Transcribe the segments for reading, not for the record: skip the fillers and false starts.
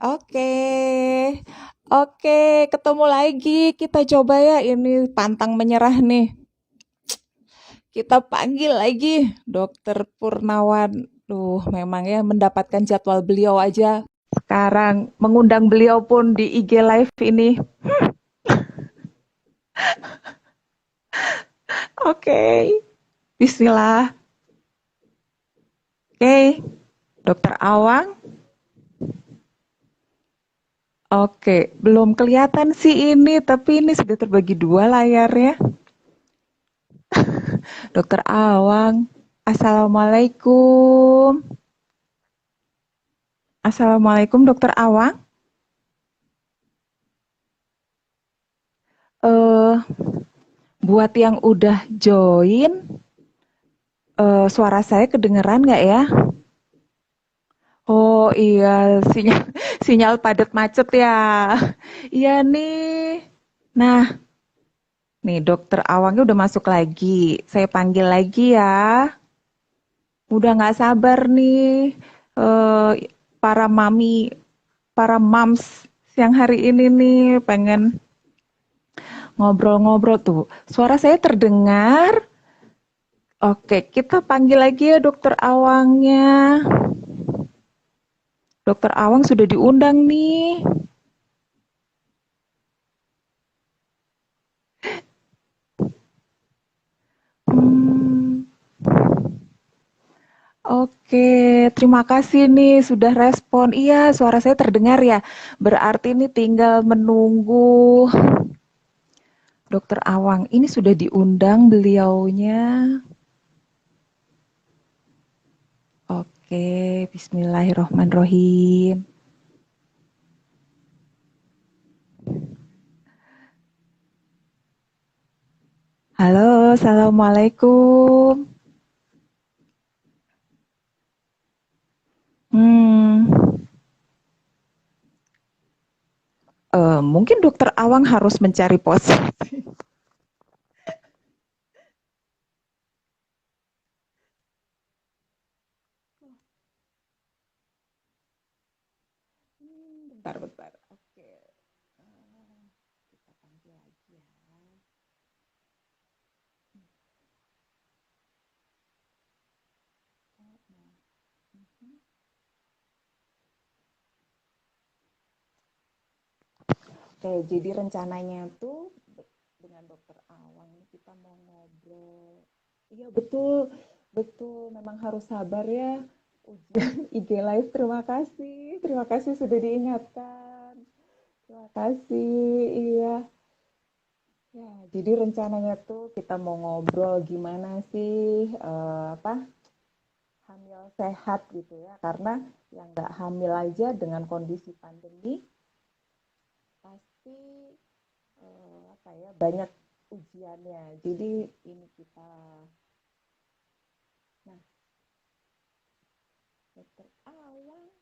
Oke, oke, ketemu lagi. Kita coba ya, ini pantang menyerah nih. Kita panggil lagi Dokter Purnawan. Duh, memang ya mendapatkan jadwal beliau aja. Sekarang mengundang beliau pun di IG Live ini. Oke, Bismillah. Oke, Dokter Awang. Oke, belum kelihatan sih ini, tapi ini sudah terbagi dua layarnya. Dokter Awang, Assalamualaikum. Assalamualaikum, Dokter Awang. Eh, buat yang udah join, suara saya kedengeran nggak ya? Oh iya, sinyal, sinyal padat macet ya. Iya nih. Nah, nih Dokter Awangnya udah masuk lagi. Saya panggil lagi ya. Udah nggak sabar nih, eh, para mami, para moms yang hari ini nih pengen ngobrol-ngobrol tuh. Suara saya terdengar. Oke, kita panggil lagi ya Dokter Awangnya. Dokter Awang sudah diundang nih. Hmm, oke, terima kasih nih sudah respon. Iya, suara saya terdengar ya. Berarti ini tinggal menunggu Dokter Awang. Ini sudah diundang beliaunya. Oke, Bismillahirrohmanirrohim. Halo, Assalamualaikum. Hmm, mungkin Dokter Awang harus mencari posisi. Bentar, bentar. Oke, kita panggil lagi ya. Oke, jadi rencananya tuh dengan Dokter Awang ini kita mau ngobrol. Iya betul, betul. Memang harus sabar ya. Ujian IG Live, terima kasih sudah diingatkan. Terima kasih, iya. Ya, jadi rencananya tuh kita mau ngobrol gimana sih apa hamil sehat gitu ya, karena yang nggak hamil aja dengan kondisi pandemi pasti apa ya banyak ujiannya. Jadi ini kita, nah Dokter Awang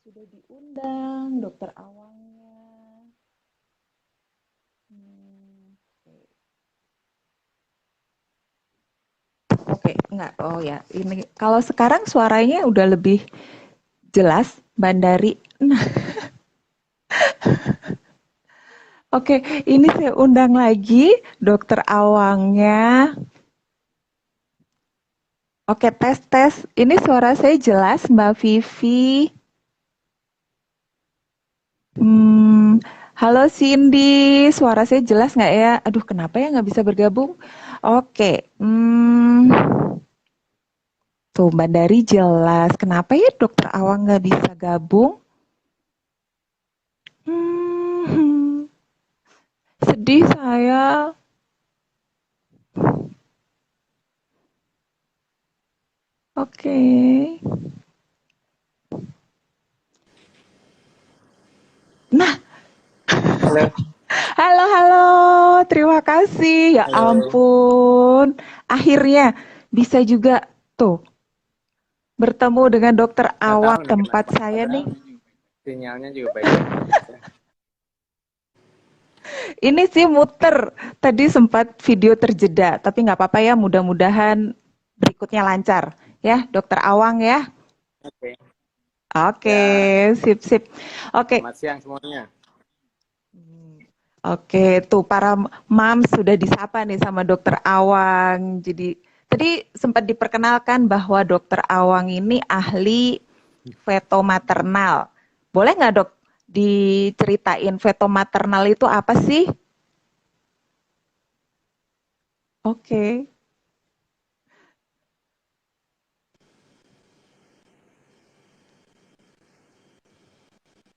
sudah diundang, Dokter Awangnya. Oke, okay. Enggak. Oh ya, ini kalau sekarang suaranya udah lebih jelas, Bandari. Nah, oke, ini saya undang lagi Dokter Awangnya. Oke, tes tes. Ini suara saya jelas, Mbak Vivi. Hmm, halo Cindy, suara saya jelas nggak ya? Aduh, kenapa ya nggak bisa bergabung? Oke, tuh Mbak Dari jelas. Kenapa ya Dokter Awang nggak bisa gabung? Hmm, sedih saya. Oke. Nah, Halo, halo, halo. Terima kasih. Ya halo. ampun. Akhirnya bisa juga tuh bertemu dengan Dokter Nggak tahu Awang nih tempat kenapa. saya Padahal nih. sinyalnya juga baik-baik aja. Ini sih muter. Tadi sempat video terjeda, tapi nggak apa-apa ya. Mudah-mudahan berikutnya lancar. Ya, Dokter Awang ya. Oke. Oke, Ya, sip sip. Oke. selamat siang semuanya. Oke, tuh para mam sudah disapa nih sama Dokter Awang. Jadi tadi sempat diperkenalkan bahwa Dokter Awang ini ahli veto maternal. Boleh nggak dok diceritain veto maternal itu apa sih? Oke,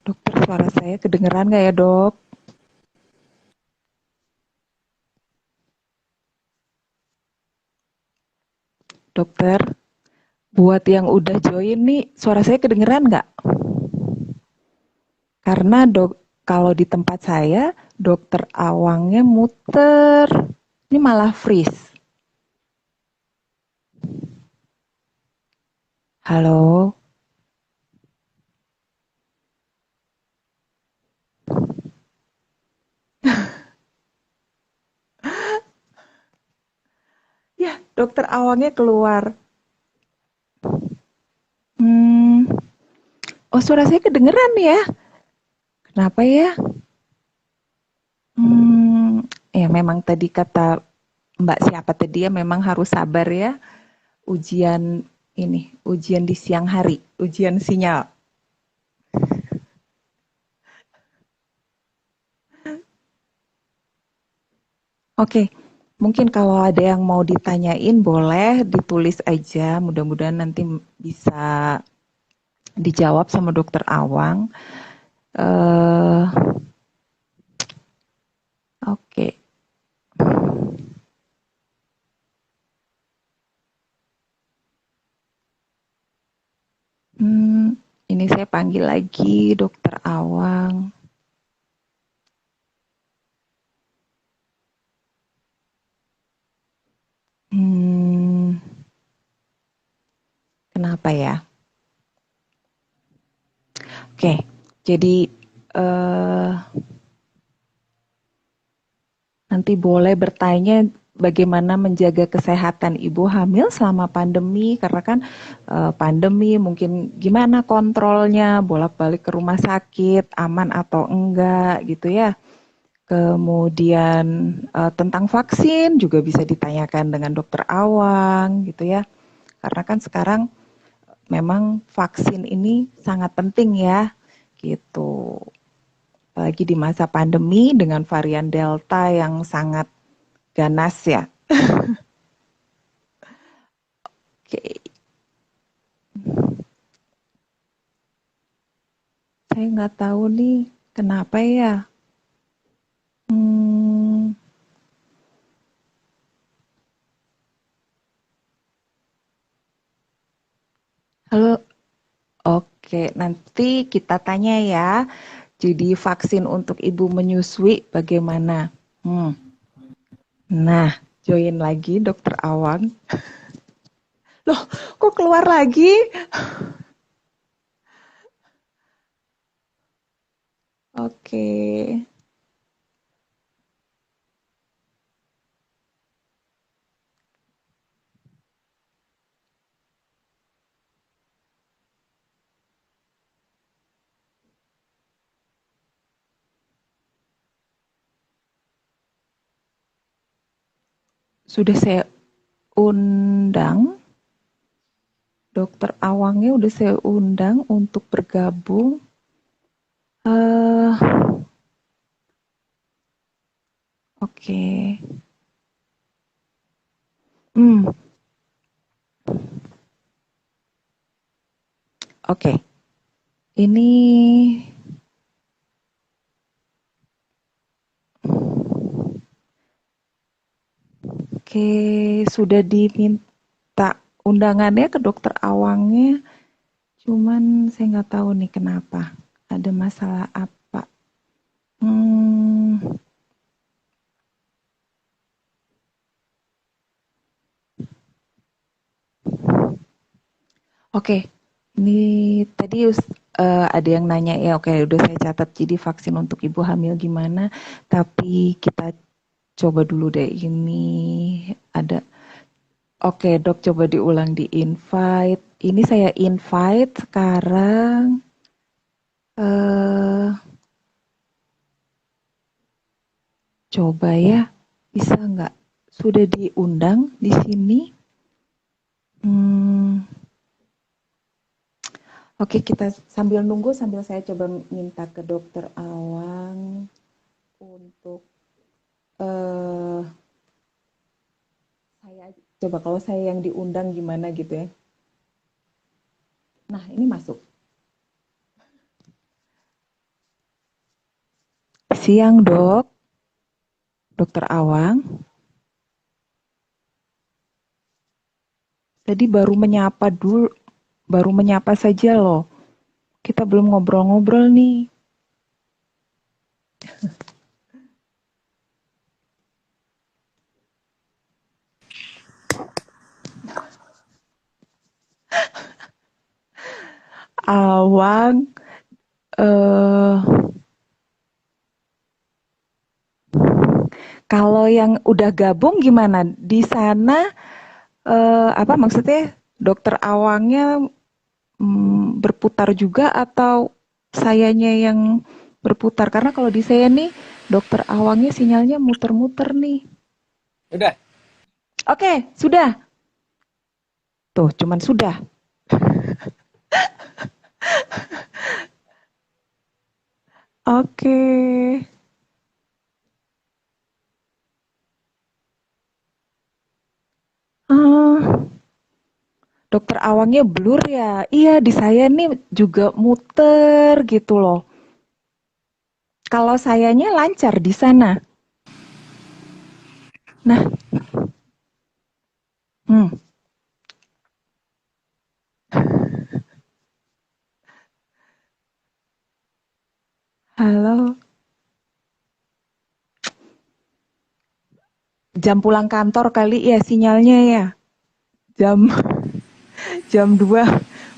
dokter suara saya kedengeran nggak ya dok? Dokter, buat yang udah join nih, suara saya kedengeran nggak? Karena dok, kalau di tempat saya, dokter awangnya muter. Ini malah freeze. Halo, ya dokter awangnya keluar. Hmm, oh suara saya kedengeran ya? Kenapa ya? Ya memang tadi kata Mbak siapa tadi ya, memang harus sabar ya. Ujian ini, ujian di siang hari, ujian sinyal. Oke, mungkin kalau ada yang mau ditanyain boleh ditulis aja. Mudah-mudahan nanti bisa dijawab sama dokter Awang. Eh, oke. Hmm, ini saya panggil lagi dokter Awang. Hmm, kenapa ya? Oke, jadi eh, nanti boleh bertanya bagaimana menjaga kesehatan ibu hamil selama pandemi, karena kan pandemi mungkin gimana kontrolnya, bolak-balik ke rumah sakit, aman atau enggak gitu ya. Kemudian tentang vaksin juga bisa ditanyakan dengan dokter awang gitu ya. Karena kan sekarang memang vaksin ini sangat penting ya gitu. Apalagi di masa pandemi dengan varian Delta yang sangat ganas ya. Oke, saya nggak tahu nih kenapa ya. Hmm, halo, oke nanti kita tanya ya. Jadi vaksin untuk ibu menyusui bagaimana? Hmm. Nah, join lagi dokter Awang. Loh, kok keluar lagi? Oke, sudah saya undang. Dokter Awangnya udah saya undang untuk bergabung. Oke, okay. Oke. Okay. Ini oke, sudah diminta undangannya ke dokter Awangnya, cuman saya nggak tahu nih kenapa. Ada masalah apa? Hmm, oke, ini tadi ada yang nanya ya, oke udah saya catat. Jadi vaksin untuk ibu hamil gimana? Tapi kita coba dulu deh ini ada. Oke, Dok, coba diulang di invite. Ini saya invite sekarang. Eh, coba ya, bisa nggak? Sudah diundang di sini? Hmm, oke, kita sambil nunggu, sambil saya coba minta ke Dokter Awang untuk eh saya coba kalau saya yang diundang gimana gitu ya. Nah, ini masuk. Siang, Dok. Dokter Awang. Tadi baru menyapa saja loh. Kita belum ngobrol-ngobrol nih. Awang, eh kalau yang udah gabung gimana? Di sana apa maksudnya? Dokter Awangnya berputar juga atau sayanya yang berputar? Karena kalau di saya nih, Dokter Awangnya sinyalnya muter-muter nih. Udah. Oke, sudah. Tuh, cuman sudah. Oke. Ah, Dokter Awangnya blur ya? Iya, di saya nih juga muter gitu loh. Kalau sayanya lancar di sana. Nah, hmm, halo. Jam pulang kantor kali ya sinyalnya ya. Jam jam 2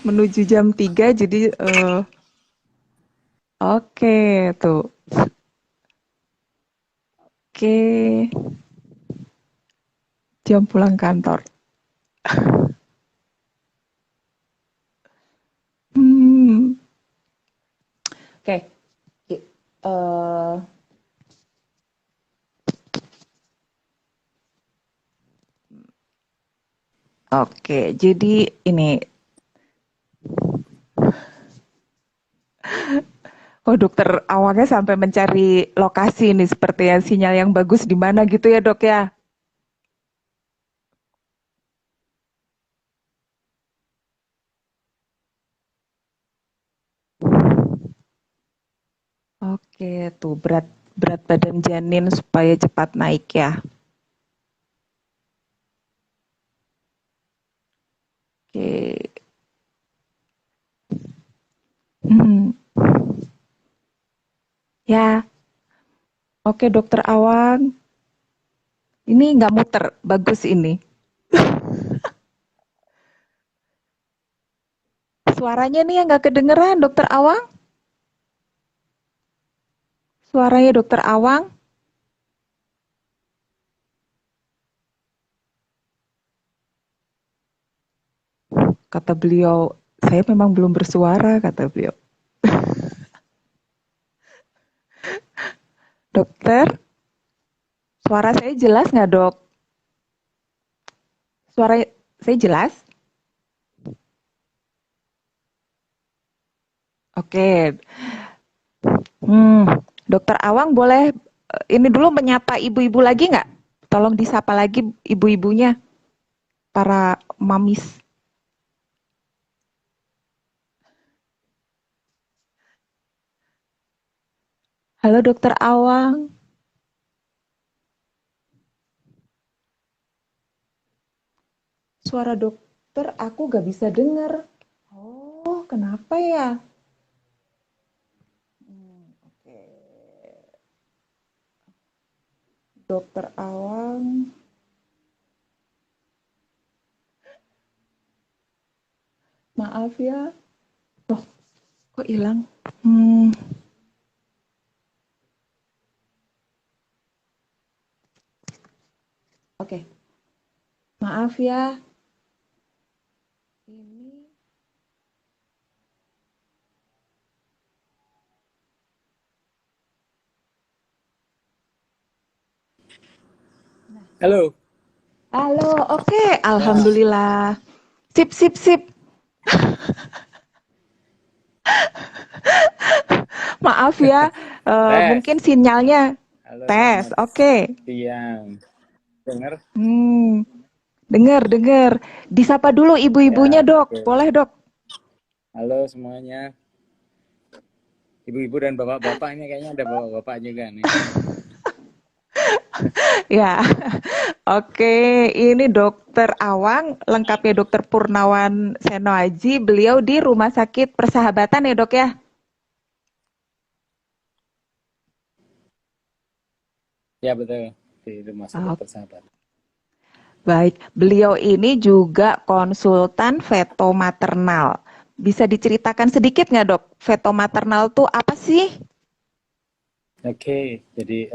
menuju jam 3 jadi oke tuh. Oke, jam pulang kantor. Hmm, oke. Eh, oke, jadi ini oh dokter awalnya sampai mencari lokasi nih seperti yang sinyal yang bagus di mana gitu ya, Dok ya. Oke, tuh berat berat badan janin supaya cepat naik ya. Oke. Hmm, ya, oke dokter Awang. Ini nggak muter, bagus ini. Suaranya nih yang nggak kedengeran, dokter Awang. Suaranya dokter Awang, kata beliau, saya memang belum bersuara, kata beliau. Dokter, suara saya jelas nggak dok? Suara saya jelas? Oke. Dokter Awang boleh ini dulu menyapa ibu-ibu lagi nggak? Tolong disapa lagi ibu-ibunya, para mamis. Halo dokter Awang, suara dokter aku nggak bisa dengar. Oh, kenapa ya? Oke. Dokter Awang, maaf ya. Loh, kok hilang? Hmm, oke. Maaf ya. Ini Halo. halo, oke, Ya, alhamdulillah. Sip, sip, sip. Maaf ya, tes. mungkin sinyalnya Halo, tes. selamat Oke. siang. Dengar? Hmm, dengar, dengar. Disapa dulu ibu-ibunya, Ya, Dok. oke. Boleh, Dok? Halo semuanya. Ibu-ibu dan bapak-bapak ini kayaknya ada bapak-bapak juga nih. Ya. Oke, ini Dokter Awang, lengkapnya Dokter Purnawan Seno Aji. Beliau di Rumah Sakit Persahabatan ya, Dok ya? Ya betul, di Rumah Sakit Oh, Persahabatan. baik. Beliau ini juga konsultan veto maternal. Bisa diceritakan sedikit nggak, Dok? Veto maternal tuh apa sih? Oke, jadi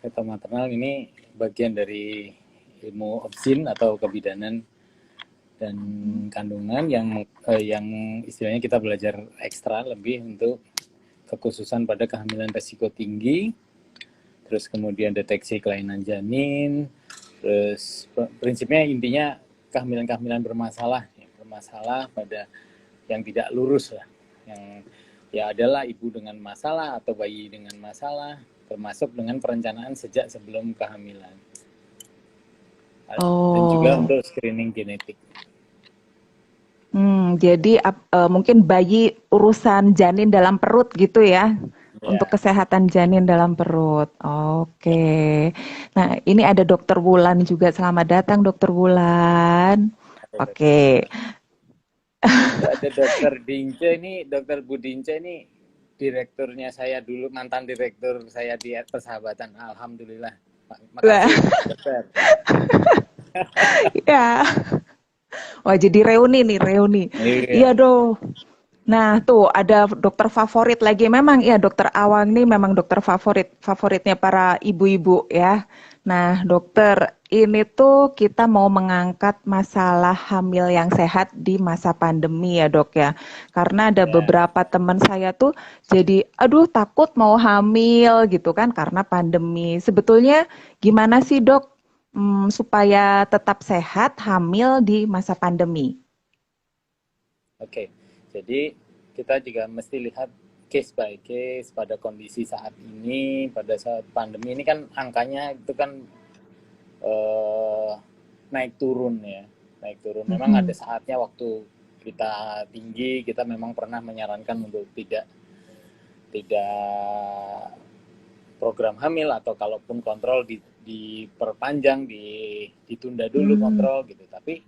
veto maternal ini bagian dari ilmu obstin atau kebidanan dan kandungan yang istilahnya kita belajar ekstra lebih untuk kekhususan pada kehamilan resiko tinggi, terus kemudian deteksi kelainan janin, terus prinsipnya intinya kehamilan-kehamilan bermasalah pada yang tidak lurus lah, yang ya adalah ibu dengan masalah atau bayi dengan masalah, termasuk dengan perencanaan sejak sebelum kehamilan dan juga Oh, untuk screening genetik. jadi mungkin bayi urusan janin dalam perut gitu ya, untuk Ya, kesehatan janin dalam perut. ya. Oke. Nah, ini ada Dokter Wulan juga. Selamat datang, Dokter Wulan. Ada dokter Oke. Bulan. Ada dokter Dince ini, dokter Budince ini direkturnya saya dulu, mantan direktur saya di Persahabatan. Alhamdulillah. Lah, Makasih dokter. ya. Wah, jadi reuni nih, reuni. Iya Iya. dong. Nah, tuh ada dokter favorit lagi. Memang ya dokter Awang nih memang dokter favoritnya para ibu-ibu ya. Nah, dokter, ini tuh kita mau mengangkat masalah hamil yang sehat di masa pandemi ya, Dok ya. Karena ada Ya. beberapa teman saya tuh jadi aduh takut mau hamil gitu kan karena pandemi. Sebetulnya gimana sih, Dok, supaya tetap sehat hamil di masa pandemi? Oke, jadi kita juga mesti lihat case by case pada kondisi saat ini, pada saat pandemi ini kan angkanya itu kan eh, naik turun ya, naik turun. Memang ada Mm-mm. saatnya waktu kita tinggi, kita memang pernah menyarankan untuk tidak tidak program hamil atau kalaupun kontrol diperpanjang, ditunda dulu Hmm. kontrol gitu. Tapi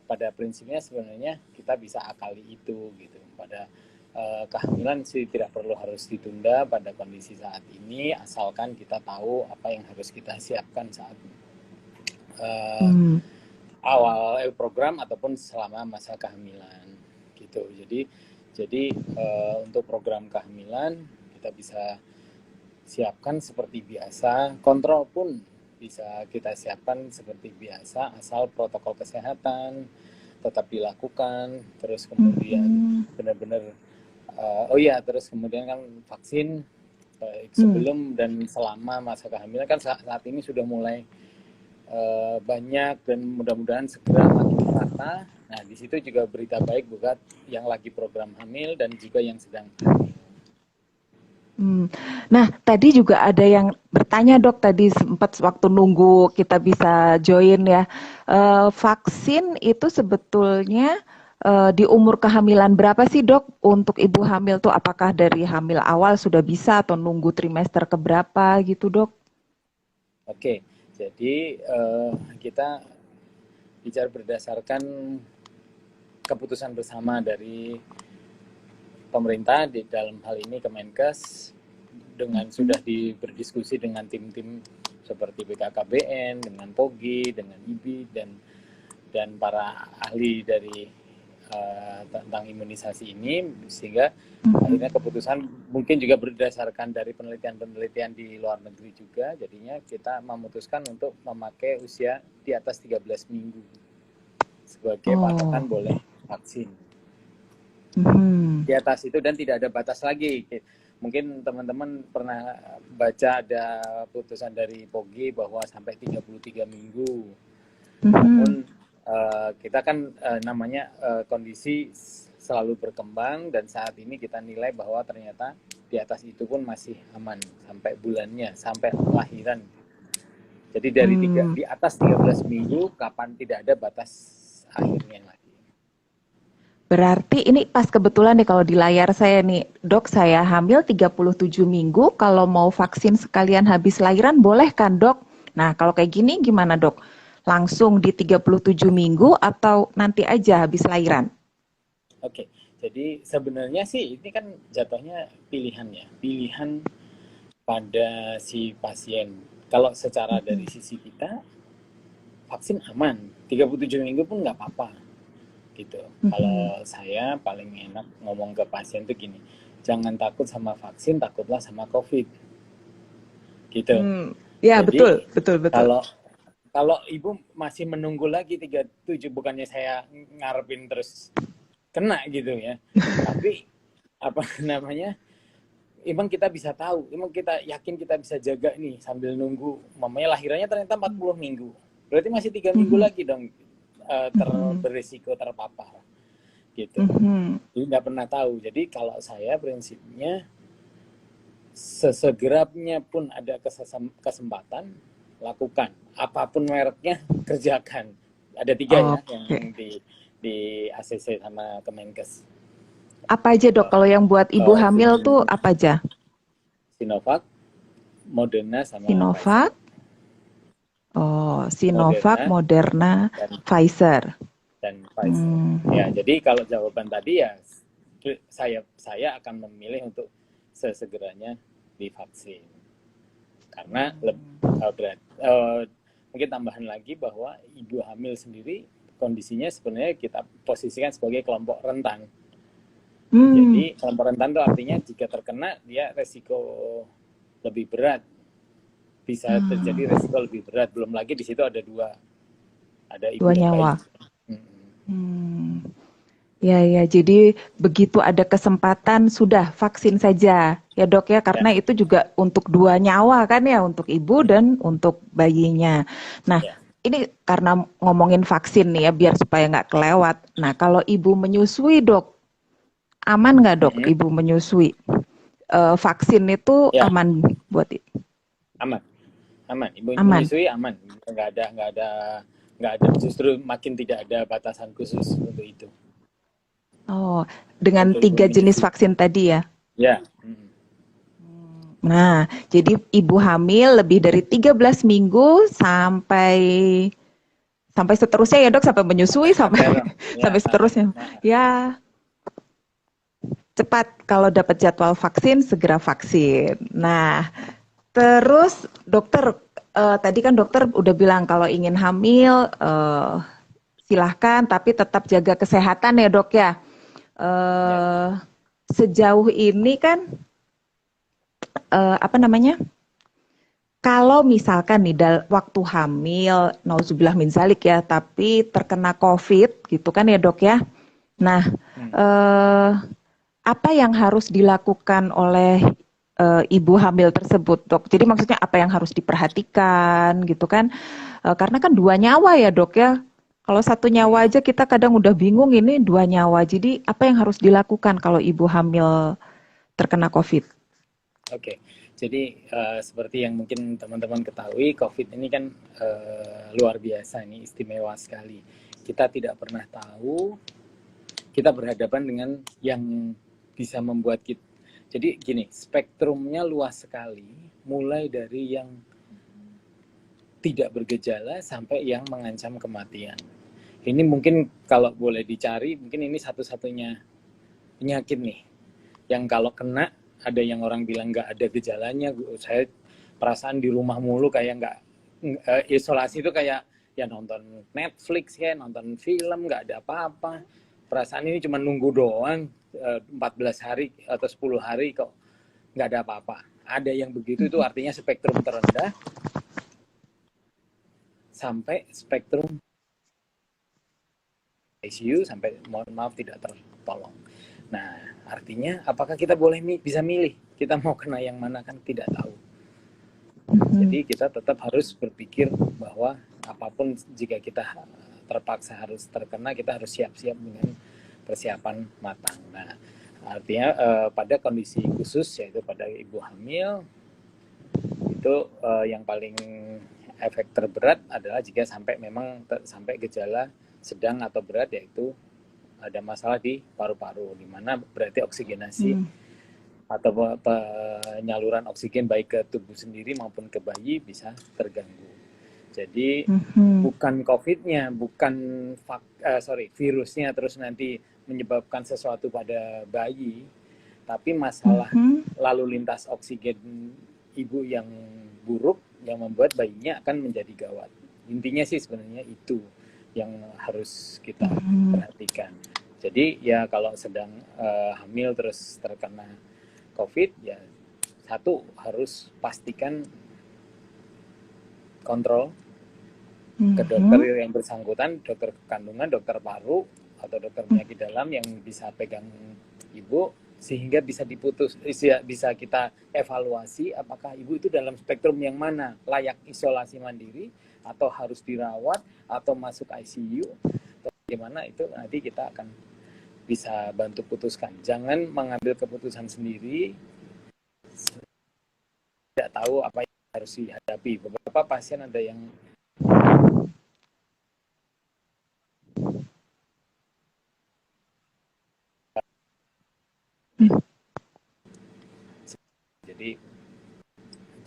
pada prinsipnya sebenarnya kita bisa akali itu gitu. Pada kehamilan sih tidak perlu harus ditunda pada kondisi saat ini, asalkan kita tahu apa yang harus kita siapkan saat uh, Hmm. awal program ataupun selama masa kehamilan gitu. Jadi untuk program kehamilan kita bisa siapkan seperti biasa, kontrol pun bisa kita siapkan seperti biasa, asal protokol kesehatan tetap dilakukan, terus kemudian Mhm. benar-benar, oh iya, terus kemudian kan vaksin baik Hmm. sebelum dan selama masa kehamilan kan saat ini sudah mulai banyak dan mudah-mudahan segera makin merata. Nah, di situ juga berita baik buat yang lagi program hamil dan juga yang sedang hamil. Hmm. Nah, tadi juga ada yang bertanya, Dok, tadi sempat waktu nunggu kita bisa join ya. Vaksin itu sebetulnya di umur kehamilan berapa sih, Dok? Untuk ibu hamil tuh apakah dari hamil awal sudah bisa atau nunggu trimester keberapa gitu, Dok? Oke, jadi kita bicara berdasarkan keputusan bersama dari pemerintah di dalam hal ini Kemenkes dengan sudah berdiskusi dengan tim-tim seperti BKKBN, dengan POGI, dengan IBI dan para ahli dari tentang imunisasi ini, sehingga akhirnya keputusan mungkin juga berdasarkan dari penelitian-penelitian di luar negeri juga, jadinya kita memutuskan untuk memakai usia di atas 13 minggu. sebagai Oh. patokan boleh vaksin. Mhm. Di atas itu dan tidak ada batas lagi. Mungkin teman-teman pernah baca ada putusan dari POGI bahwa sampai 33 minggu. Mhm. Namun kita kan namanya kondisi selalu berkembang dan saat ini kita nilai bahwa ternyata di atas itu pun masih aman sampai bulannya, sampai lahiran. Jadi dari di atas 13 minggu kapan tidak ada batas akhirnya lagi. Berarti ini pas kebetulan nih kalau di layar saya nih, Dok, saya hamil 37 minggu, kalau mau vaksin sekalian habis lahiran boleh kan, Dok? Nah, kalau kayak gini gimana, Dok? Langsung di 37 minggu atau nanti aja habis lahiran? Oke, jadi sebenarnya sih ini kan jatuhnya pilihan ya, pilihan pada si pasien. Kalau secara dari sisi kita, vaksin aman, 37 minggu pun nggak apa-apa. Gitu. Mhm. Kalau saya paling enak ngomong ke pasien tuh gini, jangan takut sama vaksin, takutlah sama COVID. Gitu. Ya, betul, Jadi betul, betul. kalau kalau ibu masih menunggu lagi 37, bukannya saya ngarepin terus kena gitu ya. Tapi apa namanya? Emang kita bisa tahu, emang kita yakin kita bisa jaga nih sambil nunggu mamanya lahirannya ternyata 40 minggu. Berarti masih 3 minggu Mhm. lagi dong Mhm. berisiko terpapar gitu. Mhm. Jadi nggak pernah tahu. Jadi kalau saya prinsipnya sesegerapnya pun ada kesempatan lakukan. Apapun mereknya kerjakan. Ada 3 ya Oke. yang di ACC sama Kemenkes. Apa aja, Dok? Kalau yang buat ibu hamil tuh apa aja? Sinovac, Moderna sama Pfizer. Sinovac. Oh, Sinovac, Moderna Moderna, dan Pfizer. Pfizer. Hmm. Ya, jadi kalau jawaban tadi ya saya akan memilih untuk sesegeranya divaksin. Karena mungkin tambahan lagi bahwa ibu hamil sendiri kondisinya sebenarnya kita posisikan sebagai kelompok rentan. Jadi kelompok rentan itu artinya jika terkena dia resiko lebih berat, bisa terjadi resiko lebih berat. Belum lagi di situ ada ibu Dua dan bayi. nyawa. Ya, ya. Jadi begitu ada kesempatan sudah vaksin saja, ya Dok ya. Ya, Karena itu juga untuk dua nyawa kan ya, untuk ibu dan untuk bayinya. Nah, ya. ini karena ngomongin vaksin nih ya, biar supaya nggak kelewat. Nah, kalau ibu menyusui Dok, aman nggak Dok ibu menyusui? Vaksin itu Ya, aman buat aman, aman. Ibu aman. menyusui aman. Nggak ada. Justru makin tidak ada batasan khusus untuk itu. Oh, dengan Untuk ibu 3 jenis menyusui. vaksin tadi ya. Ya. Nah, jadi ibu hamil lebih dari 13 minggu sampai sampai seterusnya ya Dok, sampai menyusui sampai Terong. Ya. sampai seterusnya. Ya, cepat kalau dapat jadwal vaksin segera vaksin. Nah, terus dokter tadi kan dokter udah bilang kalau ingin hamil silahkan tapi tetap jaga kesehatan ya Dok ya. Ya. Sejauh ini kan apa namanya? Kalau misalkan nih waktu hamil, nauzubillah min zalik ya, tapi terkena COVID gitu kan ya Dok ya. Nah, apa yang harus dilakukan oleh ibu hamil tersebut, Dok? Jadi maksudnya apa yang harus diperhatikan gitu kan? Karena kan dua nyawa ya Dok ya. Kalau satu nyawa aja kita kadang udah bingung, ini dua nyawa. Jadi apa yang harus dilakukan kalau ibu hamil terkena COVID? Oke. Jadi seperti yang mungkin teman-teman ketahui, COVID ini kan luar biasa, ini istimewa sekali. Kita tidak pernah tahu, kita berhadapan dengan yang bisa membuat kita. Jadi gini, spektrumnya luas sekali, mulai dari yang tidak bergejala sampai yang mengancam kematian. Ini mungkin kalau boleh dicari, mungkin ini satu-satunya penyakit nih, yang kalau kena ada yang orang bilang nggak ada gejalanya, saya perasaan di rumah mulu kayak nggak isolasi itu kayak ya nonton Netflix ya, nonton film nggak ada apa-apa. Perasaan ini cuma nunggu doang 14 hari atau 10 hari kok nggak ada apa-apa. Ada yang begitu itu artinya spektrum terendah sampai spektrum ICU sampai mohon maaf tidak tertolong. Nah, artinya apakah kita boleh bisa milih kita mau kena yang mana, kan tidak tahu. Jadi kita tetap harus berpikir bahwa apapun jika kita terpaksa harus terkena, kita harus siap-siap dengan persiapan matang. Nah, artinya pada kondisi khusus yaitu pada ibu hamil itu yang paling efek terberat adalah jika sampai memang sampai gejala sedang atau berat, yaitu ada masalah di paru-paru, di mana berarti oksigenasi atau penyaluran oksigen baik ke tubuh sendiri maupun ke bayi bisa terganggu. Jadi bukan COVID-nya, bukan virusnya terus nanti menyebabkan sesuatu pada bayi, tapi masalah lalu lintas oksigen ibu yang buruk yang membuat bayinya akan menjadi gawat. Intinya sih sebenarnya itu yang harus kita perhatikan. Jadi ya kalau sedang hamil terus terkena COVID, ya satu harus pastikan kontrol ke dokter yang bersangkutan, dokter kandungan, dokter paru, atau dokter penyakit dalam yang bisa pegang ibu, sehingga bisa bisa kita evaluasi apakah ibu itu dalam spektrum yang mana, layak isolasi mandiri atau harus dirawat atau masuk ICU atau bagaimana, itu nanti kita akan bisa bantu putuskan. Jangan mengambil keputusan sendiri, tidak tahu apa yang harus dihadapi. Beberapa pasien ada yang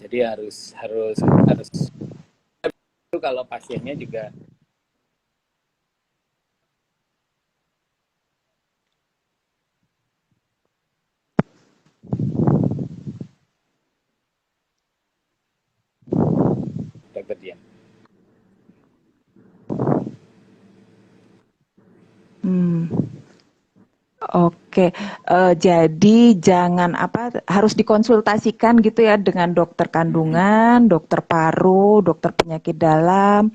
jadi harus itu kalau pasiennya juga dokter Dian. Oke, jadi jangan harus dikonsultasikan gitu ya dengan dokter kandungan, dokter paru, dokter penyakit dalam,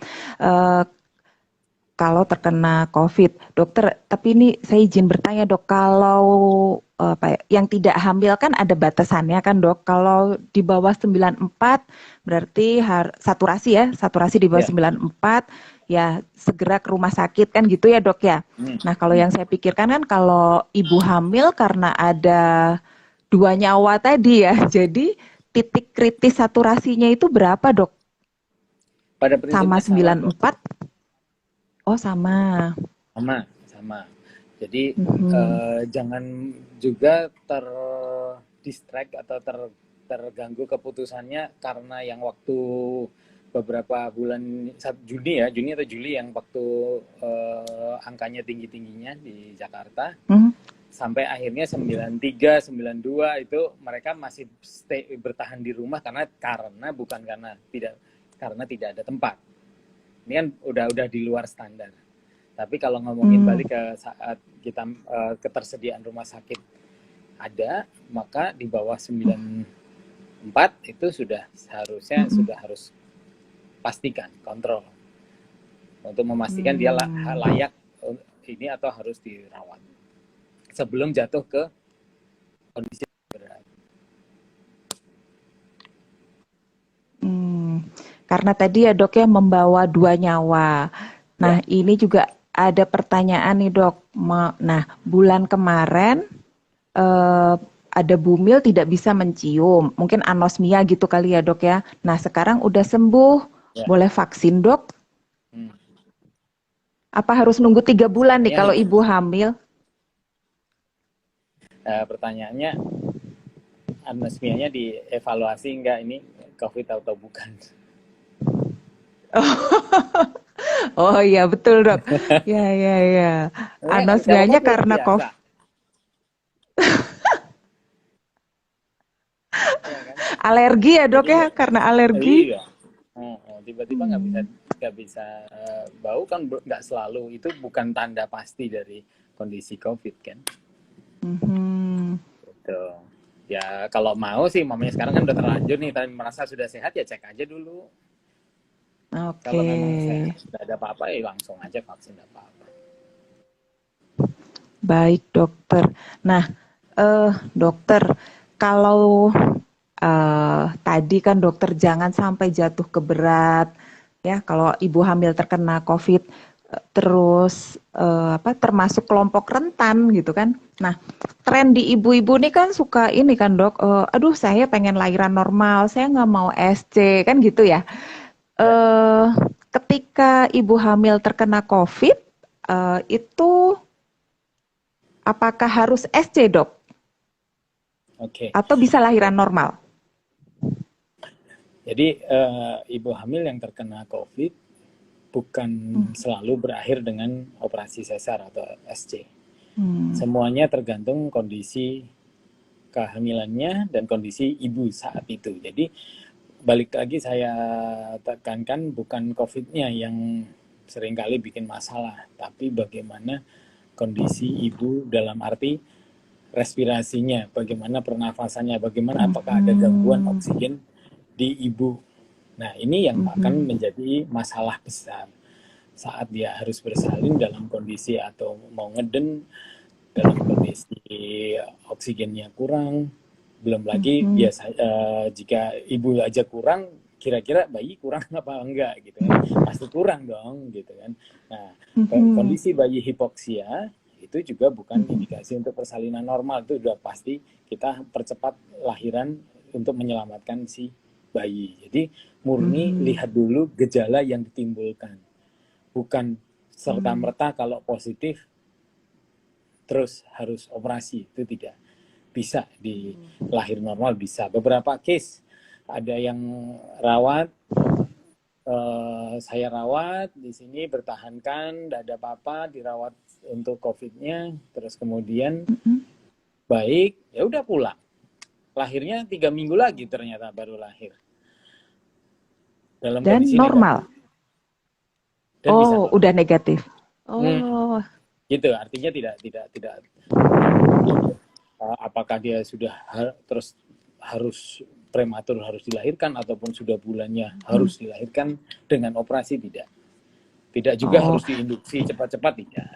kalau terkena COVID. Dokter, tapi ini saya izin bertanya dok, kalau yang tidak hamil kan ada batasannya kan dok, kalau di bawah 94 berarti saturasi di bawah 94, ya segera ke rumah sakit kan gitu ya dok ya. Nah kalau yang saya pikirkan kan kalau ibu hamil karena ada 2 nyawa tadi ya, jadi titik kritis saturasinya itu berapa dok? Pada prinsipnya sama 94? Oh sama. Jadi jangan juga terdistract atau terganggu keputusannya karena yang waktu beberapa bulan Juni atau Juli yang waktu angkanya tinggi-tingginya di Jakarta, sampai akhirnya 93, 92 itu mereka masih bertahan di rumah karena tidak ada tempat. Ini kan udah di luar standar. Tapi kalau ngomongin balik ke saat kita ketersediaan rumah sakit ada, maka di bawah 94 itu seharusnya harus pastikan kontrol untuk memastikan dia layak ini atau harus dirawat sebelum jatuh ke kondisi berat. Karena tadi ya dok ya membawa 2 nyawa. Nah ini juga ada pertanyaan nih dok. Nah bulan kemarin ada bumil tidak bisa mencium, mungkin anosmia gitu kali ya dok ya. Nah sekarang udah sembuh, boleh vaksin dok? Apa harus nunggu 3 bulan nih kalau ibu hamil? Pertanyaannya, anosmianya dievaluasi enggak ini COVID atau bukan? Oh iya betul dok. Ya. Anosmianya karena COVID. Alergi ya dok ya, karena alergi. Iya. Tiba-tiba nggak bisa bau kan, nggak selalu, itu bukan tanda pasti dari kondisi COVID kan. Gitu. Ya kalau mau sih, mamanya sekarang kan udah terlanjur nih, tapi merasa sudah sehat ya cek aja dulu. Kalau memang sehat, tidak ada apa-apa ya langsung aja vaksin, tidak apa-apa. Baik, dokter. Nah, dokter, kalau tadi kan dokter jangan sampai jatuh ke berat, ya. Kalau ibu hamil terkena COVID, terus apa termasuk kelompok rentan gitu kan. Nah, tren di ibu-ibu ini kan suka ini kan dok, aduh saya pengen lahiran normal, saya nggak mau SC kan gitu ya. Ya, Eh, ketika ibu hamil terkena COVID, itu apakah harus SC dok? oke. Atau bisa lahiran normal? Jadi ibu hamil yang terkena COVID bukan selalu berakhir dengan operasi sesar atau SC. Hmm. Semuanya tergantung kondisi kehamilannya dan kondisi ibu saat itu. Jadi balik lagi saya tekankan bukan COVID-nya yang seringkali bikin masalah, tapi bagaimana kondisi ibu dalam arti respirasinya, bagaimana pernafasannya, bagaimana apakah ada gangguan Hmm. oksigen di ibu. Nah, ini yang akan menjadi masalah besar saat dia harus bersalin dalam kondisi atau mau ngeden dalam kondisi oksigennya kurang. Belum lagi biasa jika ibu aja kurang, kira-kira bayi kurang apa enggak gitu kan? Pasti kurang dong gitu kan. Nah, kondisi bayi hipoksia itu juga bukan indikasi untuk persalinan normal, itu sudah pasti kita percepat lahiran untuk menyelamatkan si bayi. Jadi murni lihat dulu gejala yang ditimbulkan, bukan serta-merta kalau positif terus harus operasi, itu tidak bisa. Di lahir normal bisa. Beberapa case ada yang rawat, saya rawat di sini bertahankan, tidak ada apa-apa, dirawat untuk COVID-nya, terus kemudian baik, ya udah pulang. Lahirnya 3 minggu lagi ternyata baru lahir. Dalam Dan kondisi normal. negatif. Dan bisa Oh, normal. udah negatif. Oh. Gitu, artinya tidak apakah dia sudah terus harus prematur harus dilahirkan ataupun sudah bulannya harus dilahirkan dengan operasi, tidak juga Oh, harus diinduksi cepat-cepat, tidak.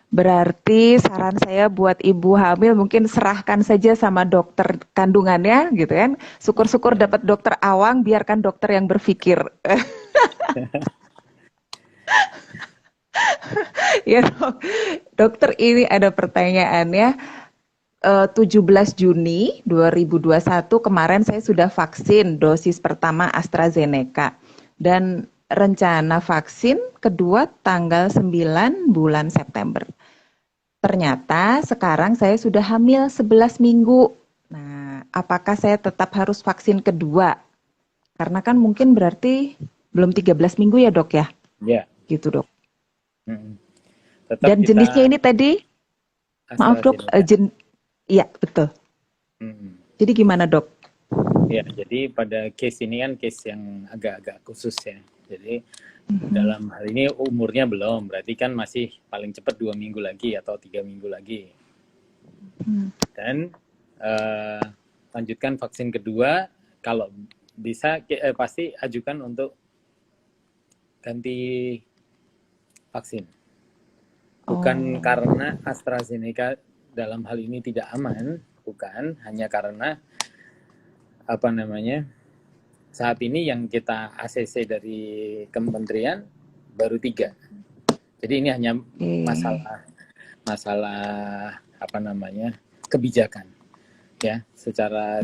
berarti saran saya buat ibu hamil mungkin serahkan saja sama dokter kandungannya gitu kan. Syukur-syukur Ya. dapat dokter awang, biarkan dokter yang berpikir. Ya, dok. Dokter ini ada pertanyaan ya. 17 Juni 2021 kemarin saya sudah vaksin dosis pertama AstraZeneca dan rencana vaksin kedua tanggal 9 bulan September. Ternyata sekarang saya sudah hamil 11 minggu. Nah, apakah saya tetap harus vaksin kedua? Karena kan mungkin berarti belum 13 minggu ya dok ya? Ya. Gitu dok. Tetap Dan kita jenisnya ini tadi, maaf dok, AstraZeneca. iya betul. Jadi gimana dok? Ya, jadi pada case ini kan case yang agak-agak khusus ya. Jadi dalam hal ini umurnya belum, berarti kan masih paling cepat 2 minggu lagi atau 3 minggu lagi. Dan lanjutkan vaksin kedua, kalau bisa pasti ajukan untuk ganti vaksin. Bukan karena AstraZeneca dalam hal ini tidak aman, bukan, hanya karena saat ini yang kita ACC dari kementerian baru 3. Jadi ini hanya masalah kebijakan ya. Secara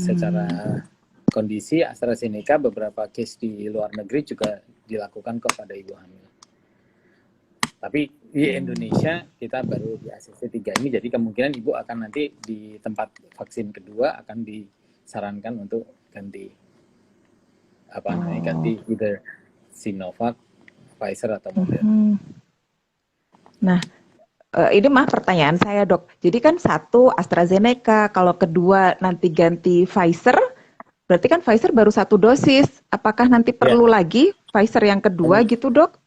kondisi AstraZeneca beberapa case di luar negeri juga dilakukan kepada ibu hamil. Tapi di Indonesia kita baru di ACC 3 ini, jadi kemungkinan ibu akan nanti di tempat vaksin kedua akan disarankan untuk ganti ganti either Sinovac, Pfizer atau Moderna. Nah, ini mah pertanyaan saya dok. Jadi kan satu AstraZeneca, kalau kedua nanti ganti Pfizer, berarti kan Pfizer baru 1 dosis. Apakah nanti perlu lagi Pfizer yang kedua gitu dok?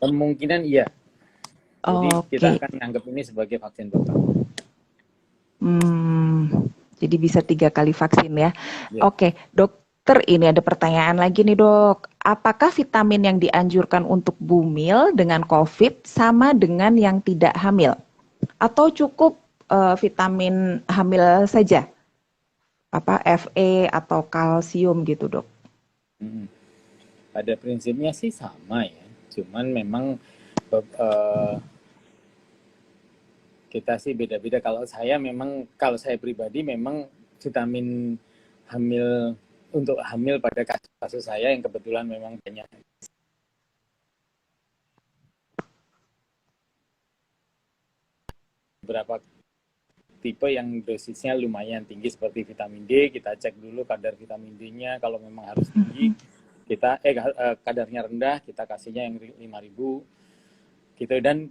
Kemungkinan iya. Jadi kita akan anggap ini sebagai vaksin total. Jadi bisa 3 kali vaksin ya. Oke, dokter ini ada pertanyaan lagi nih dok. Apakah vitamin yang dianjurkan untuk bumil dengan COVID sama dengan yang tidak hamil? Atau cukup vitamin hamil saja, apa Fe atau kalsium gitu, Dok? Mm. Pada prinsipnya sih sama ya, cuman memang eh, kita sih beda-beda. Kalau saya pribadi memang vitamin hamil untuk hamil pada kasus saya yang kebetulan memang banyak beberapa tipe yang dosisnya lumayan tinggi seperti vitamin D, kita cek dulu kadar vitamin D-nya, kalau memang harus tinggi kita kadarnya rendah kita kasihnya yang 5.000 gitu. Dan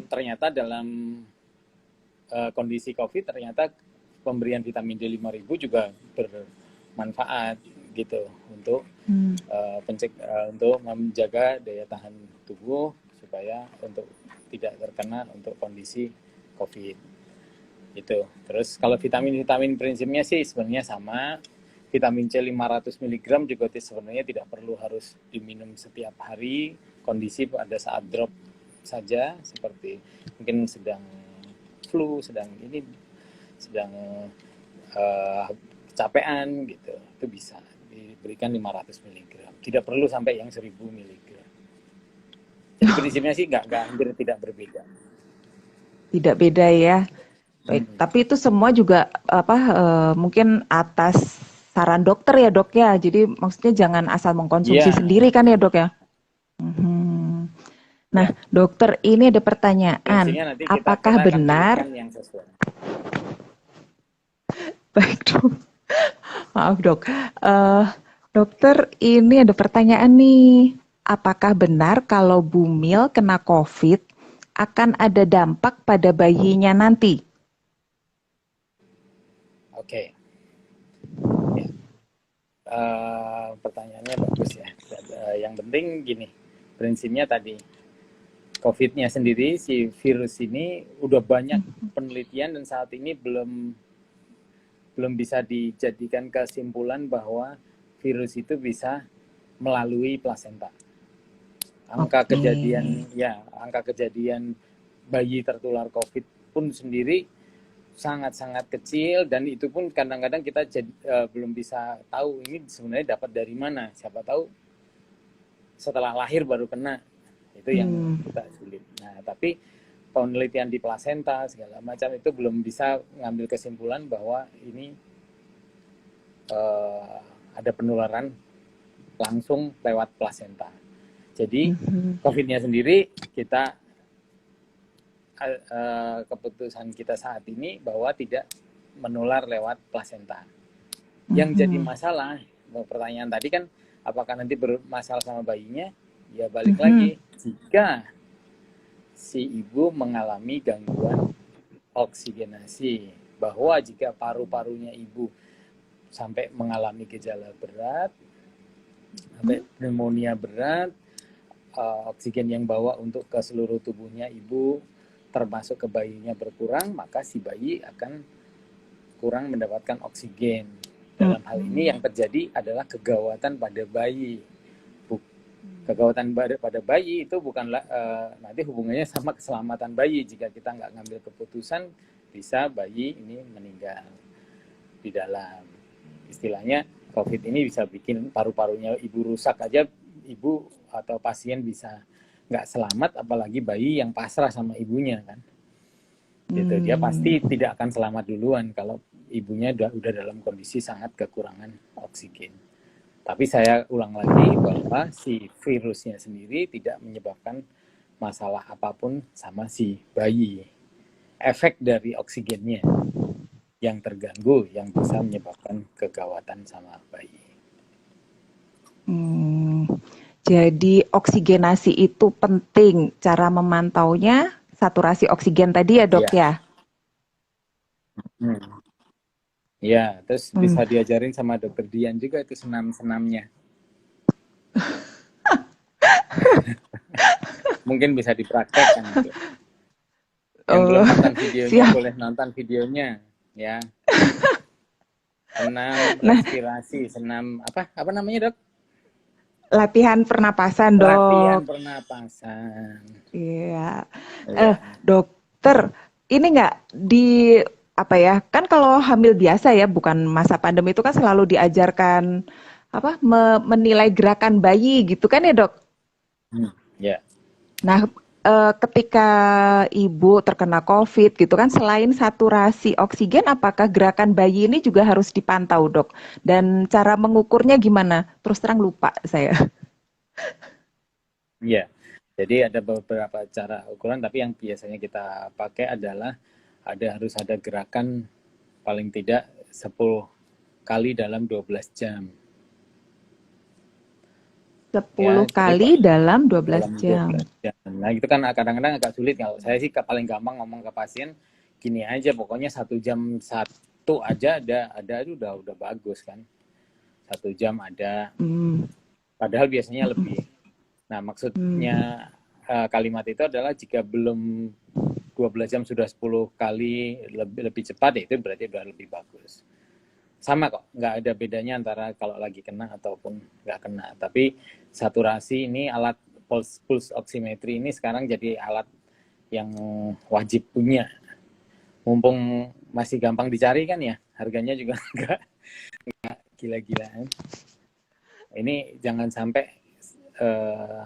ternyata dalam kondisi COVID ternyata pemberian vitamin D 5.000 juga bermanfaat gitu untuk untuk menjaga daya tahan tubuh supaya untuk tidak terkena untuk kondisi COVID itu. Terus kalau vitamin prinsipnya sih sebenarnya sama. Vitamin C 500 mg juga sebenarnya tidak perlu harus diminum setiap hari. Kondisi pada saat drop saja, seperti mungkin sedang flu, sedang capean gitu, itu bisa diberikan 500 mg. Tidak perlu sampai yang 1000 mg. Jadi prinsipnya sih hampir tidak berbeda. Tidak beda ya. Baik, tapi itu semua juga mungkin atas saran dokter ya, Dok ya. Jadi maksudnya jangan asal mengkonsumsi sendiri kan ya, Dok ya. Nah, ya. Dokter, ini ada pertanyaan. Nanti apakah kita benar yang sesuai? Baik, Dok. Maaf, Dok. Dokter, ini ada pertanyaan nih. Apakah benar kalau Bumil kena COVID akan ada dampak pada bayinya nanti? Oke. Ya. Pertanyaannya bagus ya. Yang penting gini, prinsipnya tadi COVID-nya sendiri, si virus ini udah banyak penelitian dan saat ini belum bisa dijadikan kesimpulan bahwa virus itu bisa melalui plasenta. Angka kejadian bayi tertular COVID pun sendiri sangat-sangat kecil, dan itu pun kadang-kadang kita belum bisa tahu ini sebenarnya dapat dari mana. Siapa tahu setelah lahir baru kena, itu yang kita sulit. Nah, tapi penelitian di plasenta segala macam itu belum bisa ngambil kesimpulan bahwa ini ada penularan langsung lewat plasenta. Jadi COVID-nya sendiri keputusan kita saat ini bahwa tidak menular lewat plasenta. Yang jadi masalah, pertanyaan tadi kan, apakah nanti bermasalah sama bayinya? Ya balik lagi, jika si ibu mengalami gangguan oksigenasi, bahwa jika paru-parunya ibu sampai mengalami gejala berat, sampai pneumonia berat, oksigen yang bawa untuk ke seluruh tubuhnya ibu termasuk ke bayinya berkurang, maka si bayi akan kurang mendapatkan oksigen. Dalam hal ini yang terjadi adalah kegawatan pada bayi. Kegawatan pada bayi itu bukanlah nanti hubungannya sama keselamatan bayi. Jika kita nggak ngambil keputusan, bisa bayi ini meninggal di dalam. Istilahnya COVID ini bisa bikin paru-parunya ibu rusak aja, ibu atau pasien bisa nggak selamat, apalagi bayi yang pasrah sama ibunya kan. Gitu. Dia pasti tidak akan selamat duluan kalau ibunya udah dalam kondisi sangat kekurangan oksigen. Tapi saya ulang lagi bahwa si virusnya sendiri tidak menyebabkan masalah apapun sama si bayi. Efek dari oksigennya yang terganggu yang bisa menyebabkan kegawatan sama bayi. Jadi oksigenasi itu penting. Cara memantaunya saturasi oksigen tadi ya, Dok ya? Ya, terus bisa diajarin sama dokter Dian juga itu senam-senamnya. Mungkin bisa dipraktekkan itu. Yang belum nonton videonya boleh nonton videonya ya. Senam respirasi, senam apa namanya, Dok? Latihan pernapasan, Dok. Latihan pernapasan. Iya. Dokter, ini nggak di apa ya, kan kalau hamil biasa ya, bukan masa pandemi itu kan selalu diajarkan apa menilai gerakan bayi gitu kan ya dok. Ya, Nah, ketika ibu terkena COVID gitu kan, selain saturasi oksigen, apakah gerakan bayi ini juga harus dipantau dok? Dan cara mengukurnya gimana? Terus terang lupa saya. ya. Jadi ada beberapa cara ukuran, tapi yang biasanya kita pakai adalah harus ada gerakan paling tidak 10 kali dalam 12 jam. 10 Ya, jadi kali dalam 12 dalam jam. 12 jam. Nah, itu kan kadang-kadang agak sulit. Kalau saya sih paling gampang ngomong ke pasien gini aja, pokoknya 1 jam 1 aja ada itu udah bagus kan. 1 jam ada, Hmm. padahal biasanya Mm-mm. lebih. Nah, Hmm. maksudnya kalimat itu adalah jika belum 12 jam sudah 10 kali lebih cepat, ya itu berarti udah lebih bagus. Sama kok, nggak ada bedanya antara kalau lagi kena ataupun nggak kena. Tapi saturasi ini, alat pulse oximetry ini sekarang jadi alat yang wajib punya. Mumpung masih gampang dicari kan ya, harganya juga nggak gila-gilaan. Ini jangan sampai, eh,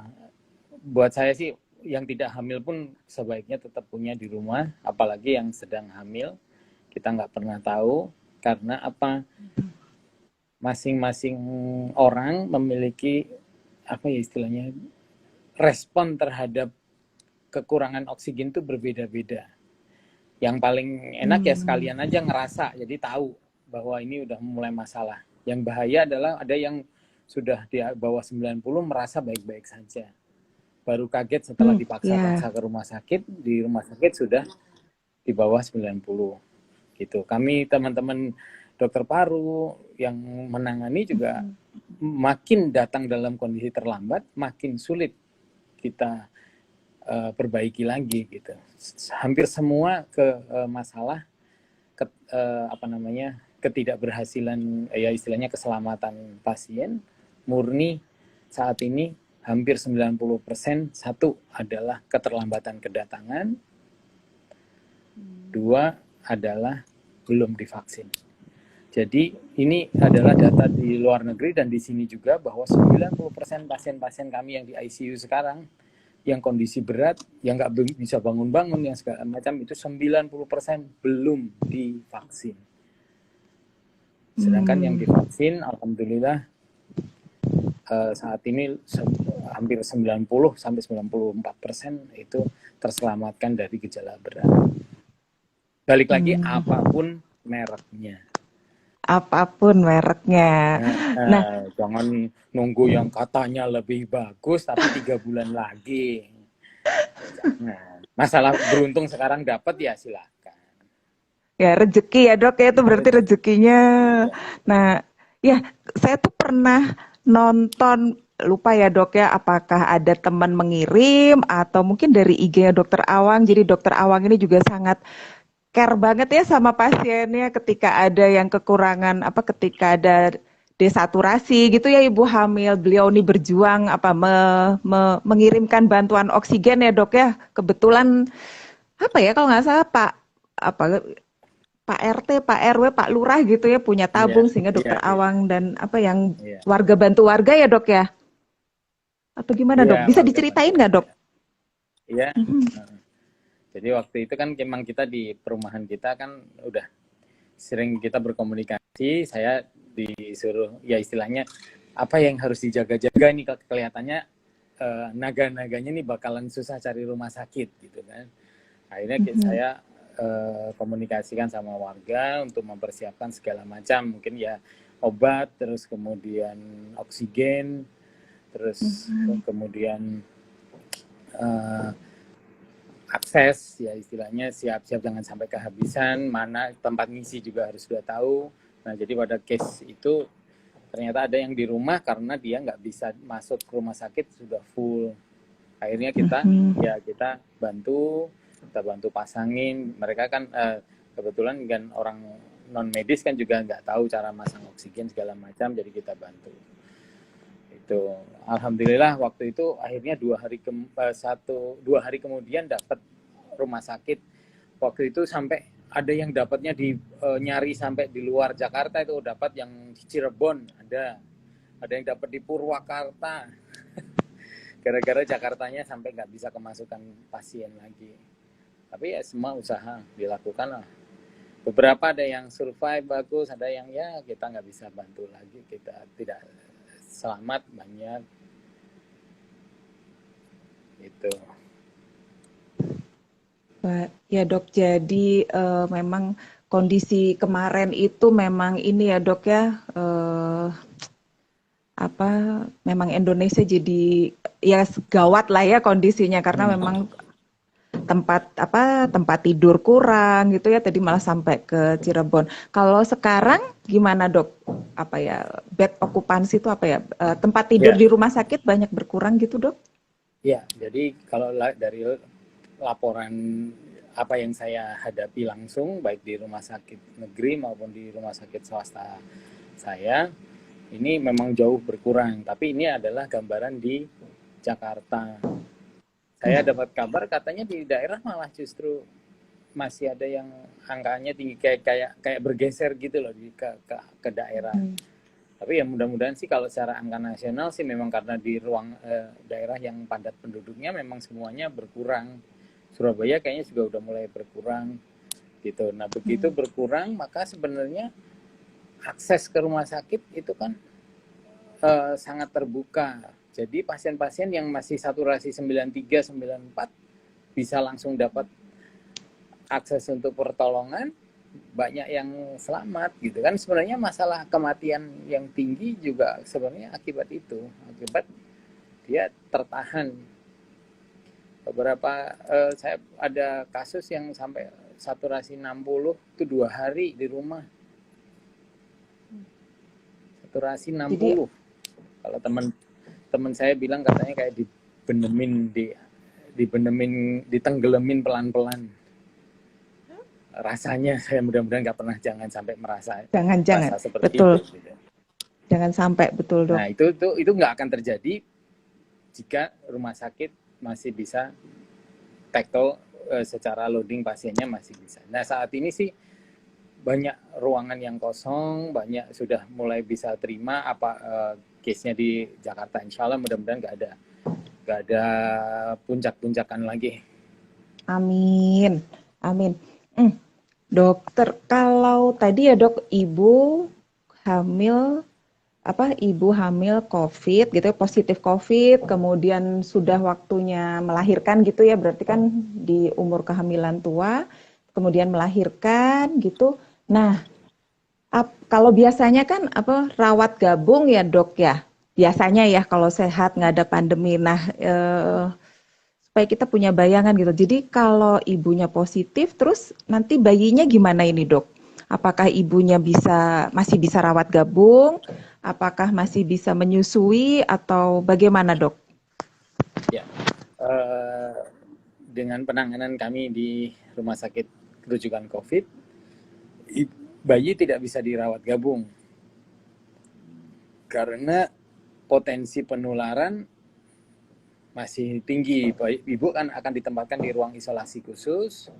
buat saya sih yang tidak hamil pun sebaiknya tetap punya di rumah, apalagi yang sedang hamil. Kita nggak pernah tahu, karena apa, masing-masing orang memiliki apa ya istilahnya, respon terhadap kekurangan oksigen itu berbeda-beda. Yang paling enak ya Hmm. sekalian aja ngerasa, jadi tahu bahwa ini udah mulai masalah. Yang bahaya adalah ada yang sudah di bawah 90 merasa baik-baik saja. Baru kaget setelah Hmm. Ya. dipaksa-paksa ke rumah sakit, di rumah sakit sudah di bawah 90 gitu. Kami teman-teman dokter paru yang menangani juga makin datang dalam kondisi terlambat, makin sulit kita perbaiki lagi gitu. Hampir semua masalah apa namanya, ketidakberhasilan, ya istilahnya keselamatan pasien murni saat ini hampir 90%. Satu adalah keterlambatan kedatangan, dua adalah belum divaksin. Jadi ini adalah data di luar negeri dan di sini juga, bahwa 90% pasien-pasien kami yang di ICU sekarang, yang kondisi berat, yang nggak bisa bangun-bangun, yang segala macam, itu 90% belum divaksin. Sedangkan yang Hmm. divaksin, alhamdulillah saat ini hampir 90 sampai 94% itu terselamatkan dari gejala berat. Balik lagi, Hmm. apapun mereknya. Apapun mereknya. Nah, Jangan nunggu yang katanya lebih bagus tapi 3 bulan lagi. Ya, jangan. Masalah beruntung sekarang dapat, ya silakan. ya rezeki ya dok ya, itu Ya, berarti rezeki. rezekinya. Ya, Nah, ya saya tuh pernah nonton, lupa ya dok ya, apakah ada teman mengirim atau mungkin dari IG-nya dokter Awang. Jadi dokter Awang ini juga sangat care banget ya sama pasiennya ketika ada yang kekurangan apa, ketika ada desaturasi gitu ya ibu hamil. Beliau ini berjuang apa mengirimkan bantuan oksigen ya dok ya. Kebetulan apa ya, kalau nggak salah Pak apa Pak RT, Pak RW, Pak Lurah gitu ya punya iya, tabung sehingga iya, dokter iya, Awang dan apa yang iya, warga bantu warga ya dok ya. Atau gimana iya, dok? Bisa warga bantu diceritain nggak warga. dok? Iya. Mhm. Jadi waktu itu kan memang kita di perumahan kita kan udah sering kita berkomunikasi. Saya disuruh, ya istilahnya apa yang harus dijaga-jaga nih, kelihatannya naga-naganya nih bakalan susah cari rumah sakit gitu kan. Akhirnya Mhm. saya komunikasikan sama warga untuk mempersiapkan segala macam, mungkin ya obat, terus kemudian oksigen, terus Mhm. kemudian eh, akses, ya istilahnya siap-siap jangan sampai kehabisan, mana tempat ngisi juga harus sudah tahu. Nah, jadi pada case itu ternyata ada yang di rumah karena dia nggak bisa masuk ke rumah sakit, sudah full. Akhirnya Mhm. kita bantu pasangin. Mereka kan kebetulan kan orang non medis kan juga nggak tahu cara masang oksigen segala macam, jadi kita bantu itu. Alhamdulillah waktu itu akhirnya 2 hari kemudian dapat rumah sakit waktu itu sampai ada yang dapatnya nyari sampai di luar Jakarta, itu dapat yang di Cirebon, ada yang dapat di Purwakarta, gara-gara Jakartanya sampai nggak bisa kemasukan pasien lagi. Tapi ya semua usaha dilakukan lah. Beberapa ada yang survive bagus, ada yang ya kita nggak bisa bantu lagi, kita tidak selamat banyak itu. Ya dok, jadi memang kondisi kemarin itu memang ini ya dok ya, memang Indonesia jadi ya gawat lah ya kondisinya karena memang tempat tidur kurang gitu ya, tadi malah sampai ke Cirebon. Kalau sekarang gimana dok? Bed okupansi itu tempat tidur di rumah sakit banyak berkurang gitu dok? Ya, jadi kalau dari laporan apa yang saya hadapi langsung baik di rumah sakit negeri maupun di rumah sakit swasta saya, ini memang jauh berkurang. Tapi ini adalah gambaran di Jakarta. Saya dapat kabar katanya di daerah malah justru masih ada yang angkanya tinggi, kayak bergeser gitu loh ke daerah. Tapi ya mudah-mudahan sih kalau secara angka nasional sih memang karena di ruang daerah yang padat penduduknya memang semuanya berkurang. Surabaya kayaknya juga udah mulai berkurang gitu. Nah begitu berkurang maka sebenarnya akses ke rumah sakit itu kan sangat terbuka. Jadi pasien-pasien yang masih saturasi 93, 94 bisa langsung dapat akses untuk pertolongan, banyak yang selamat gitu kan. Sebenarnya masalah kematian yang tinggi juga sebenarnya akibat itu, akibat dia tertahan. Beberapa saya ada kasus yang sampai saturasi 60 itu 2 hari di rumah. Saturasi 60. Jadi, kalau teman saya bilang katanya kayak ditenggelamin pelan-pelan. Rasanya saya mudah-mudahan nggak pernah, jangan sampai merasa seperti betul. Itu. Gitu. Jangan sampai, betul dok. Nah itu nggak akan terjadi jika rumah sakit masih bisa tackle secara loading pasiennya masih bisa. Nah saat ini sih banyak ruangan yang kosong, banyak sudah mulai bisa terima case-nya di Jakarta. Insya Allah mudah-mudahan nggak ada puncak-puncakan lagi. Amin, amin. Dokter, kalau tadi ya dok, ibu hamil COVID gitu, positif COVID, kemudian sudah waktunya melahirkan gitu ya, berarti kan di umur kehamilan tua, kemudian melahirkan gitu. Nah, kalau biasanya kan rawat gabung ya dok ya, biasanya ya kalau sehat nggak ada pandemi. Nah, supaya kita punya bayangan gitu. Jadi kalau ibunya positif, terus nanti bayinya gimana ini dok? Apakah ibunya masih bisa rawat gabung? Apakah masih bisa menyusui atau bagaimana dok? Ya, dengan penanganan kami di rumah sakit rujukan COVID, bayi tidak bisa dirawat gabung karena potensi penularan masih tinggi. Ibu kan akan ditempatkan di ruang isolasi khusus,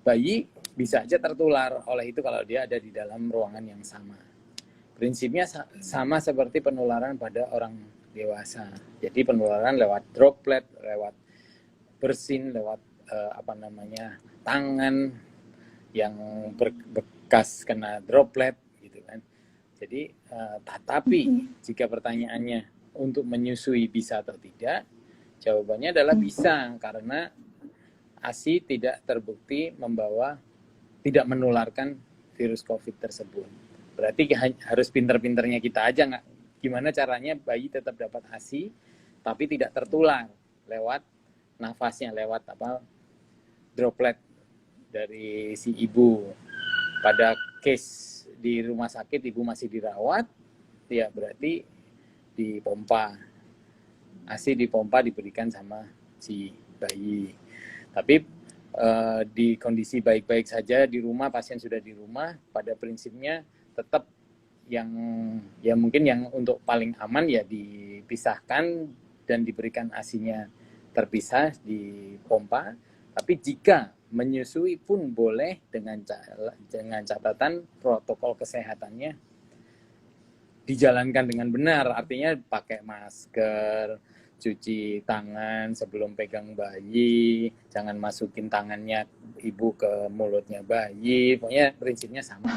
bayi bisa aja tertular oleh itu kalau dia ada di dalam ruangan yang sama. Prinsipnya sama seperti penularan pada orang dewasa. Jadi penularan lewat droplet, lewat bersin, lewat tangan yang bekas kena droplet gitu kan. Jadi tetapi jika pertanyaannya untuk menyusui bisa atau tidak, jawabannya adalah bisa, karena ASI tidak terbukti tidak menularkan virus COVID tersebut. Berarti harus pinter-pinternya kita aja, nggak gimana caranya bayi tetap dapat ASI tapi tidak tertular lewat nafasnya, lewat droplet dari si ibu. Pada case di rumah sakit ibu masih dirawat, ya berarti dipompa. ASI dipompa diberikan sama si bayi. Tapi di kondisi baik-baik saja di rumah, pasien sudah di rumah, pada prinsipnya tetap mungkin yang untuk paling aman ya dipisahkan dan diberikan ASI-nya terpisah di pompa. Tapi jika Menyusui pun boleh dengan catatan protokol kesehatannya dijalankan dengan benar, artinya pakai masker, cuci tangan sebelum pegang bayi, jangan masukin tangannya ibu ke mulutnya bayi, pokoknya prinsipnya sama,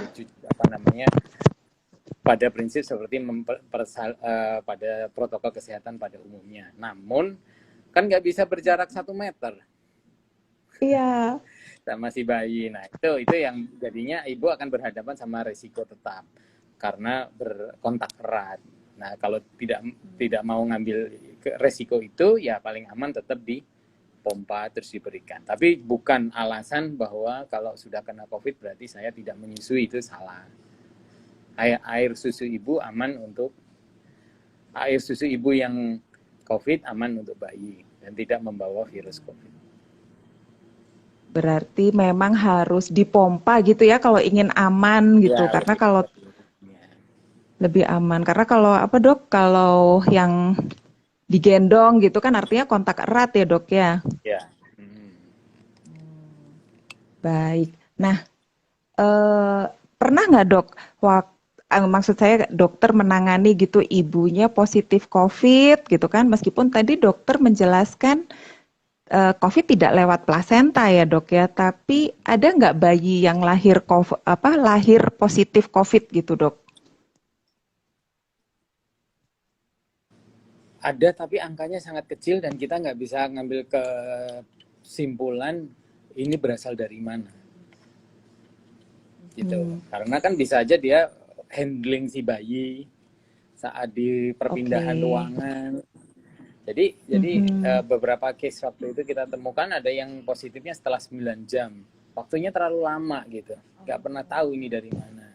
pada prinsip seperti pada protokol kesehatan pada umumnya. Namun kan nggak bisa berjarak 1 meter Iya. sama si bayi. Nah itu yang jadinya ibu akan berhadapan sama resiko tetap karena berkontak erat. Nah kalau tidak mau ngambil resiko itu, ya paling aman tetap di pompa terus diberikan. Tapi bukan alasan bahwa kalau sudah kena COVID berarti saya tidak menyusui, itu salah. Air susu ibu aman untuk air susu ibu yang COVID aman untuk bayi dan tidak membawa virus COVID. Berarti memang harus dipompa gitu ya kalau ingin aman gitu. Ya, Karena kalau lebih aman. Karena kalau apa Dok? Kalau yang digendong gitu kan artinya kontak erat ya Dok ya. Ya. Baik. Nah, pernah nggak Dok maksud saya dokter menangani gitu ibunya positif COVID gitu kan, meskipun tadi dokter menjelaskan COVID tidak lewat plasenta ya Dok ya, tapi ada nggak bayi yang lahir positif COVID gitu Dok? Ada, tapi angkanya sangat kecil dan kita nggak bisa ngambil kesimpulan ini berasal dari mana. Gitu. Karena kan bisa aja dia handling si bayi saat di perpindahan ruangan. Jadi beberapa case waktu itu kita temukan ada yang positifnya setelah 9 jam. Waktunya terlalu lama gitu. Nggak pernah tahu ini dari mana.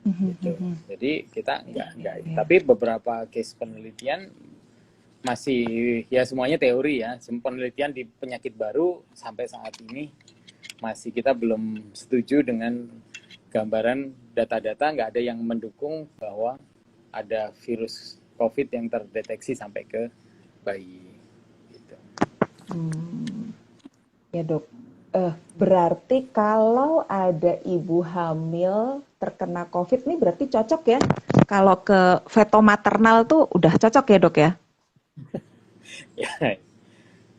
Gitu. Jadi kita nggak. Tapi beberapa case penelitian masih, ya semuanya teori ya. Penelitian di penyakit baru sampai saat ini masih kita belum setuju dengan gambaran data-data, nggak ada yang mendukung bahwa ada virus COVID yang terdeteksi sampai ke bayi. Gitu. Ya Dok, berarti kalau ada ibu hamil terkena COVID ini berarti cocok ya? Kalau ke feto maternal tuh udah cocok ya Dok ya? Ya,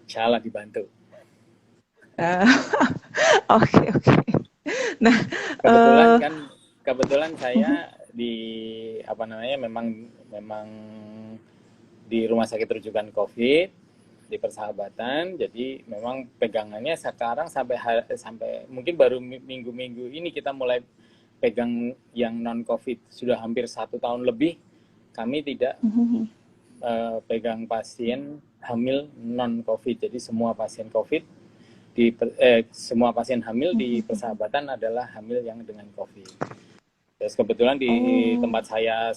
insya Allah dibantu. Oke. Nah, kebetulan saya memang di rumah sakit rujukan COVID di Persahabatan, jadi memang pegangannya sekarang sampai mungkin baru minggu-minggu ini kita mulai pegang yang non COVID, sudah hampir 1 tahun lebih kami tidak pegang pasien hamil non COVID. Jadi semua pasien COVID semua pasien hamil di Persahabatan adalah hamil yang dengan COVID. Terus kebetulan di tempat saya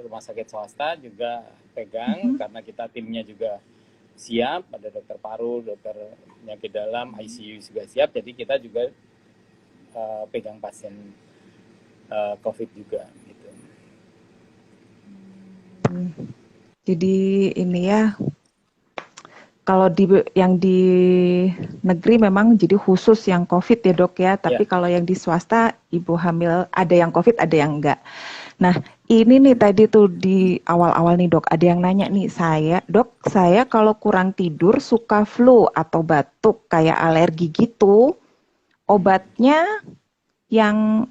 rumah sakit swasta juga pegang karena kita timnya juga siap, ada dokter paru, dokter penyakit dalam, ICU juga siap, jadi kita juga pegang pasien COVID juga gitu. Jadi ini ya, kalau yang di negeri memang jadi khusus yang COVID ya Dok ya, tapi kalau yang di swasta ibu hamil ada yang COVID ada yang enggak. Nah ini nih tadi tuh di awal-awal nih Dok, ada yang nanya nih Dok saya kalau kurang tidur suka flu atau batuk kayak alergi gitu, obatnya yang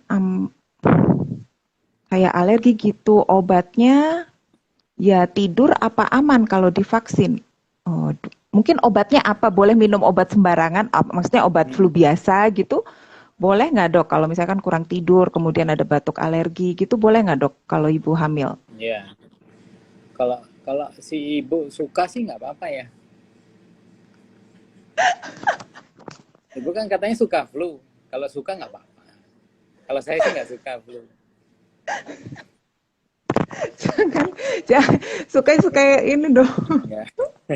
kayak alergi gitu, obatnya ya tidur apa aman kalau divaksin? Mungkin obatnya apa? Boleh minum obat sembarangan? Maksudnya obat flu biasa gitu? Boleh nggak Dok? Kalau misalkan kurang tidur, kemudian ada batuk alergi gitu, boleh nggak Dok? Kalau ibu hamil? Ya, kalau si ibu suka sih nggak apa-apa ya. Ibu kan katanya suka flu. Kalau suka nggak apa-apa. Kalau saya sih nggak suka flu. Jangan suka ini dong.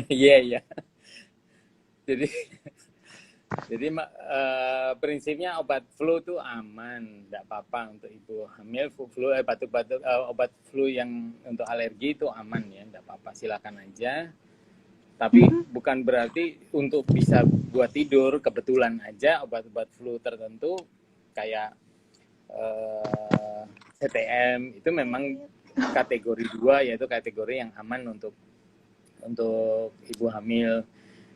Iya. Jadi prinsipnya obat flu tuh aman, nggak apa-apa untuk ibu hamil. Batuk-batuk obat flu yang untuk alergi itu aman ya, nggak apa-apa, silakan aja. Tapi bukan berarti untuk bisa buat tidur, kebetulan aja obat-obat flu tertentu kayak CTM itu memang kategori 2, yaitu kategori yang aman untuk ibu hamil.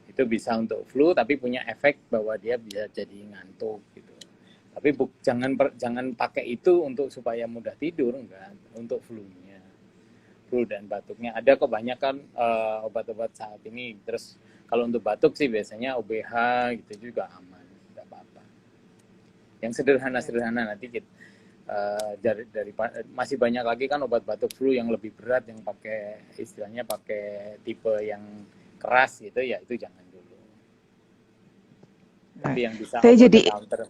Itu bisa untuk flu tapi punya efek bahwa dia bisa jadi ngantuk gitu. Tapi jangan pakai itu untuk supaya mudah tidur, enggak. Untuk flu-nya, flu dan batuknya ada kok banyak kan obat-obat saat ini. Terus kalau untuk batuk sih biasanya OBH gitu juga aman, enggak apa-apa. Yang sederhana-sederhana nanti kita dari masih banyak lagi kan obat batuk flu yang lebih berat yang pakai istilahnya pakai tipe yang keras gitu ya, itu jangan dulu. Tapi yang bisa Saya over jadi the counter.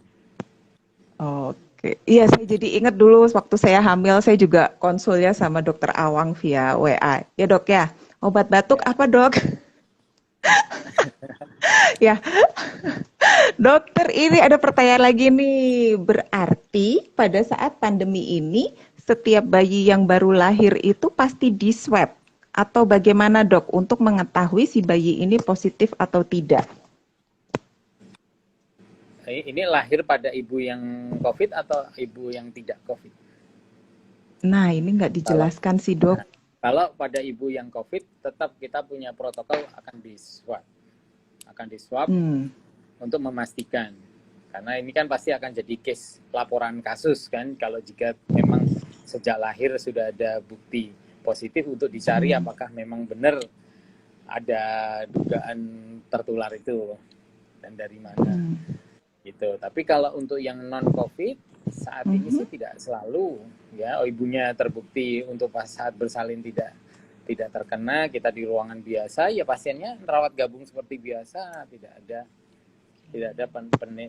Oke, iya saya jadi ingat dulu waktu saya hamil saya juga konsul ya sama dokter Awang via WA. Ya dok ya, obat batuk Ya. apa dok? Ya, dokter ini ada pertanyaan lagi nih. Berarti pada saat pandemi ini setiap bayi yang baru lahir itu pasti di swab atau bagaimana dok untuk mengetahui si bayi ini positif atau tidak? Ini lahir pada ibu yang COVID atau ibu yang tidak COVID? Nah ini nggak Kalau dijelaskan sih dok. kalau pada ibu yang COVID, tetap kita punya protokol akan di swab Hmm. untuk memastikan. Karena ini kan pasti akan jadi case laporan kasus kan, kalau jika memang sejak lahir sudah ada bukti positif untuk dicari apakah memang benar ada dugaan tertular itu dan dari mana gitu. Tapi kalau untuk yang non COVID saat ini sih tidak selalu ya, ibunya terbukti untuk pas saat bersalin tidak terkena, kita di ruangan biasa ya pasiennya rawat gabung seperti biasa, tidak ada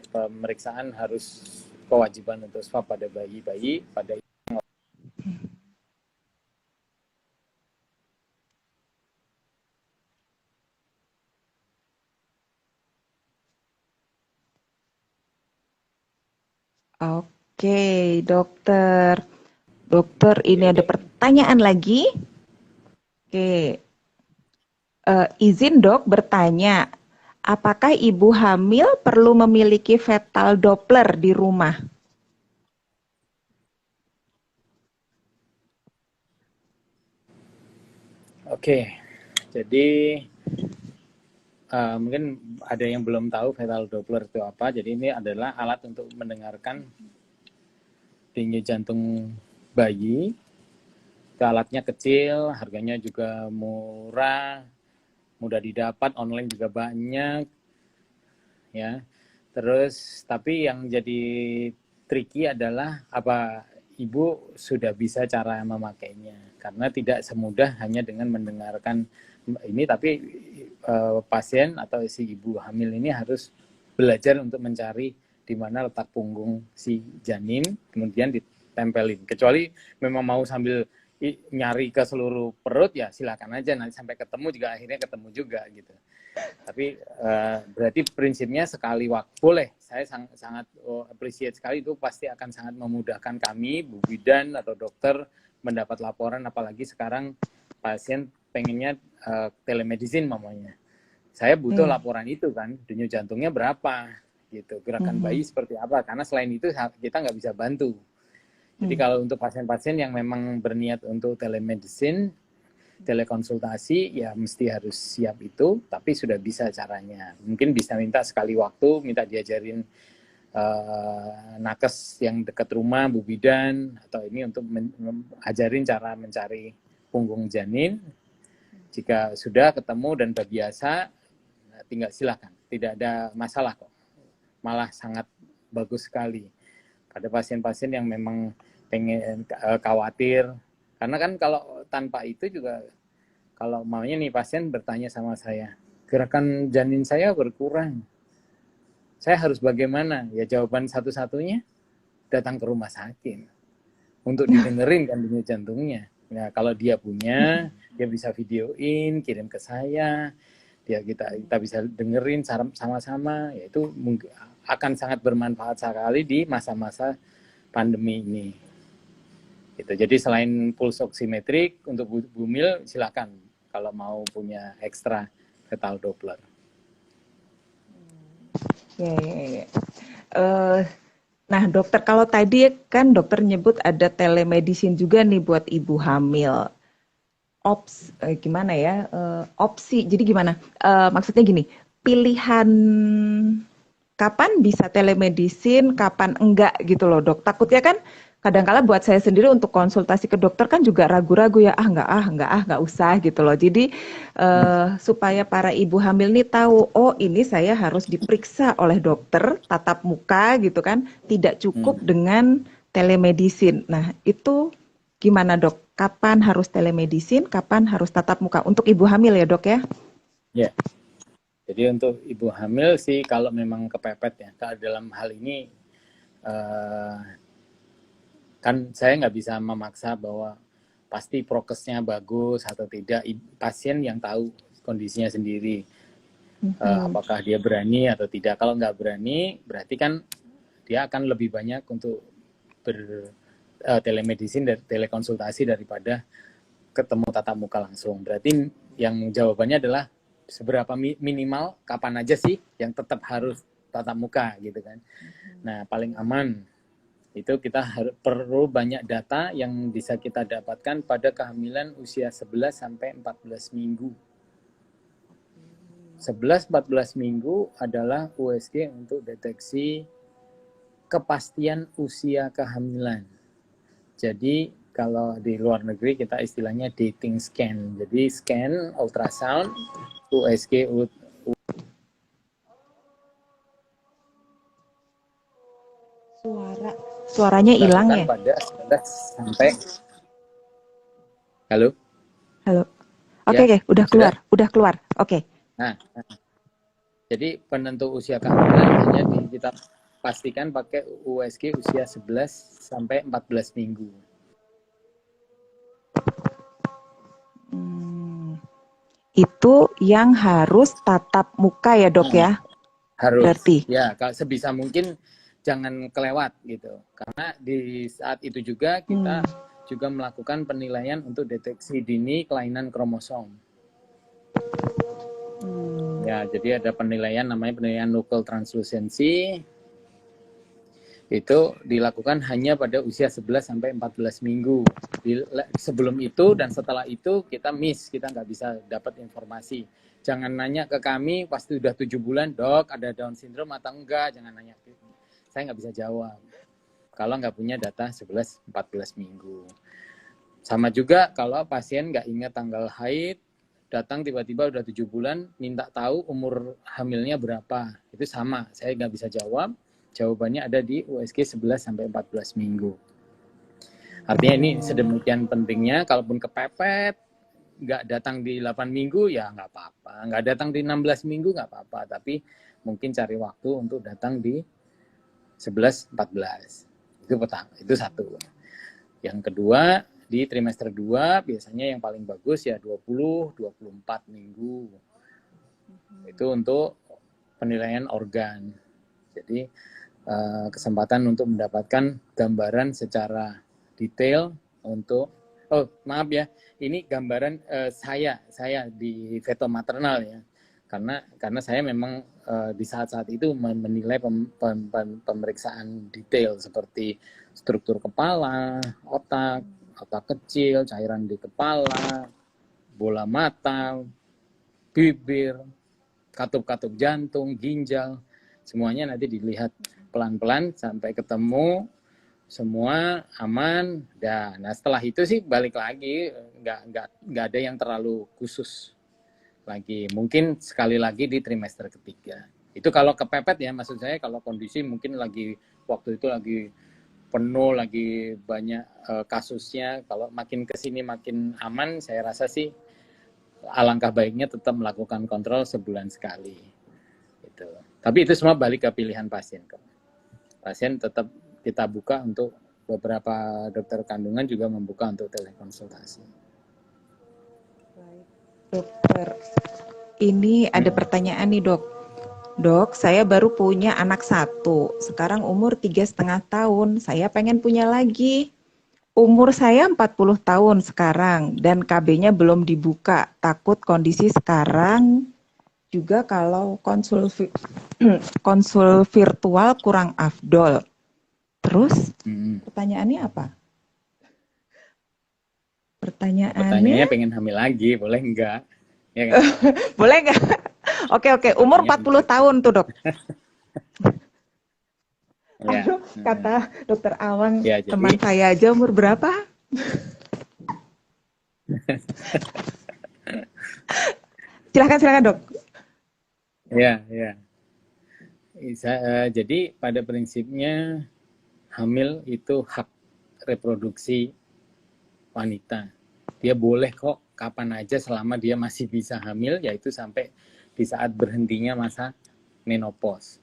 pemeriksaan harus kewajiban untuk swab pada bayi-bayi pada. Oke, dokter. Dokter, ini ada pertanyaan lagi. Oke, izin dok bertanya, apakah ibu hamil perlu memiliki fetal Doppler di rumah? Oke, jadi mungkin ada yang belum tahu fetal Doppler itu apa. Jadi ini adalah alat untuk mendengarkan denyut jantung bayi. Itu alatnya kecil, harganya juga murah, mudah didapat, online juga banyak, ya. Terus tapi yang jadi tricky adalah apa ibu sudah bisa cara memakainya, karena tidak semudah hanya dengan mendengarkan ini, tapi pasien atau si ibu hamil ini harus belajar untuk mencari di mana letak punggung si janin, kemudian ditempelin. Kecuali memang mau sambil nyari ke seluruh perut ya silakan aja, nanti sampai ketemu juga akhirnya ketemu juga gitu. Tapi berarti prinsipnya sekali waktu boleh, saya sangat appreciate sekali, itu pasti akan sangat memudahkan kami, Bu Bidan atau dokter mendapat laporan, apalagi sekarang pasien pengennya telemedicine mamanya. Saya butuh laporan itu kan, denyut jantungnya berapa, gitu, gerakan bayi seperti apa, karena selain itu kita nggak bisa bantu. Jadi kalau untuk pasien-pasien yang memang berniat untuk telemedicine, telekonsultasi, ya mesti harus siap itu, tapi sudah bisa caranya. Mungkin bisa minta sekali waktu, minta diajarin nakes yang dekat rumah, Bu Bidan, atau ini untuk ajarin cara mencari punggung janin. Jika sudah ketemu dan terbiasa, tinggal silakan, tidak ada masalah kok. Malah sangat bagus sekali pada pasien-pasien yang memang pengen khawatir, karena kan kalau tanpa itu juga, kalau maunya nih pasien bertanya sama saya, gerakan janin saya berkurang, saya harus bagaimana? Ya jawaban satu-satunya datang ke rumah sakit untuk didengerin kan denyut jantungnya. Nah kalau dia punya, dia bisa videoin, kirim ke saya, kita bisa dengerin sama-sama, yaitu akan sangat bermanfaat sekali di masa-masa pandemi ini. Gitu. Jadi selain pulse oximetrik untuk bumil silakan kalau mau punya ekstra fetal Doppler. Ya, ya, ya. Eh, nah, dokter, kalau tadi kan dokter nyebut ada telemedicine juga nih buat ibu hamil. Gimana ya? Opsi. Jadi gimana? Maksudnya gini, pilihan kapan bisa telemedicine, kapan enggak gitu loh, Dok. Takutnya kan kadang-kala buat saya sendiri untuk konsultasi ke dokter kan juga ragu-ragu ya, enggak usah gitu loh. Jadi supaya para ibu hamil nih tahu, oh ini saya harus diperiksa oleh dokter tatap muka gitu kan, tidak cukup dengan telemedicine. Nah, itu gimana, Dok? Kapan harus telemedicine, kapan harus tatap muka untuk ibu hamil ya, Dok ya? Ya. Jadi untuk ibu hamil sih kalau memang kepepet ya, kalau dalam hal ini kan saya nggak bisa memaksa bahwa pasti prokesnya bagus atau tidak. Pasien yang tahu kondisinya sendiri, apakah dia berani atau tidak. Kalau nggak berani, berarti kan dia akan lebih banyak untuk telemedicine dan telekonsultasi daripada ketemu tatap muka langsung. Berarti yang jawabannya adalah seberapa minimal, kapan aja sih yang tetap harus tatap muka gitu kan. Nah, paling aman itu kita perlu banyak data yang bisa kita dapatkan pada kehamilan usia 11 sampai 14 minggu. 11-14 minggu adalah USG untuk deteksi kepastian usia kehamilan. Jadi kalau di luar negeri kita istilahnya dating scan. Jadi scan ultrasound USG Suaranya hilang ya? pada 11 sampai Halo? Halo. Oke, Ya, udah keluar. Oke. Nah, jadi penentu usia kehamilan hanya kita pastikan pakai USG usia 11 sampai 14 minggu. Itu yang harus tatap muka ya, Dok ya? Harus. Berarti. Ya, kalau sebisa mungkin jangan kelewat gitu. Karena di saat itu juga kita juga melakukan penilaian untuk deteksi dini kelainan kromosom. Ya, jadi ada penilaian namanya penilaian local translucency. Itu dilakukan hanya pada usia 11 sampai 14 minggu. Sebelum itu dan setelah itu kita miss, kita nggak bisa dapat informasi. Jangan nanya ke kami pasti udah 7 bulan, Dok, ada Down syndrome atau enggak, jangan nanya. Saya nggak bisa jawab. Kalau nggak punya data 11-14 minggu. Sama juga kalau pasien nggak ingat tanggal haid, datang tiba-tiba udah 7 bulan, minta tahu umur hamilnya berapa. Itu sama, saya nggak bisa jawab. Jawabannya ada di USG 11 sampai 14 minggu. Artinya ini sedemikian pentingnya, kalaupun kepepet, nggak datang di 8 minggu ya nggak apa-apa. Nggak datang di 16 minggu nggak apa-apa. Tapi mungkin cari waktu untuk datang di 11-14. Itu pertama, itu satu. Yang kedua, di trimester 2 biasanya yang paling bagus ya 20-24 minggu. Itu untuk penilaian organ. Jadi kesempatan untuk mendapatkan gambaran secara detail untuk maaf ya, ini gambaran saya di feto maternal ya, karena saya memang di saat-saat itu menilai pemeriksaan detail seperti struktur kepala, otak kecil, cairan di kepala, bola mata, bibir, katup-katup jantung, ginjal, semuanya nanti dilihat pelan-pelan sampai ketemu semua aman. Nah setelah itu sih balik lagi, nggak ada yang terlalu khusus lagi. Mungkin sekali lagi di trimester ketiga. Itu kalau kepepet ya, maksud saya kalau kondisi mungkin lagi waktu itu lagi penuh, lagi banyak kasusnya. Kalau makin kesini makin aman, saya rasa sih alangkah baiknya tetap melakukan kontrol sebulan sekali. Gitu. Tapi itu semua balik ke pilihan pasien. Pasien tetap kita buka untuk beberapa dokter kandungan juga membuka untuk telekonsultasi. Baik, dokter. Ini ada pertanyaan nih, Dok. Dok, saya baru punya anak 1. Sekarang umur 3,5 tahun. Saya pengen punya lagi. Umur saya 40 tahun sekarang dan KB-nya belum dibuka. Takut kondisi sekarang juga kalau konsul virtual kurang afdol. Terus pertanyaannya apa? Pertanyaannya pengen hamil lagi, boleh enggak? Ya kan? Boleh nggak? Oke, umur 40 tahun tuh dok. Ya. Aduh, kata dokter Awang, Ya, jadi, teman saya aja umur berapa? Silakan dok. ya. Jadi pada prinsipnya hamil itu hak reproduksi wanita. Dia boleh kok kapan aja selama dia masih bisa hamil, yaitu sampai di saat berhentinya masa menopause.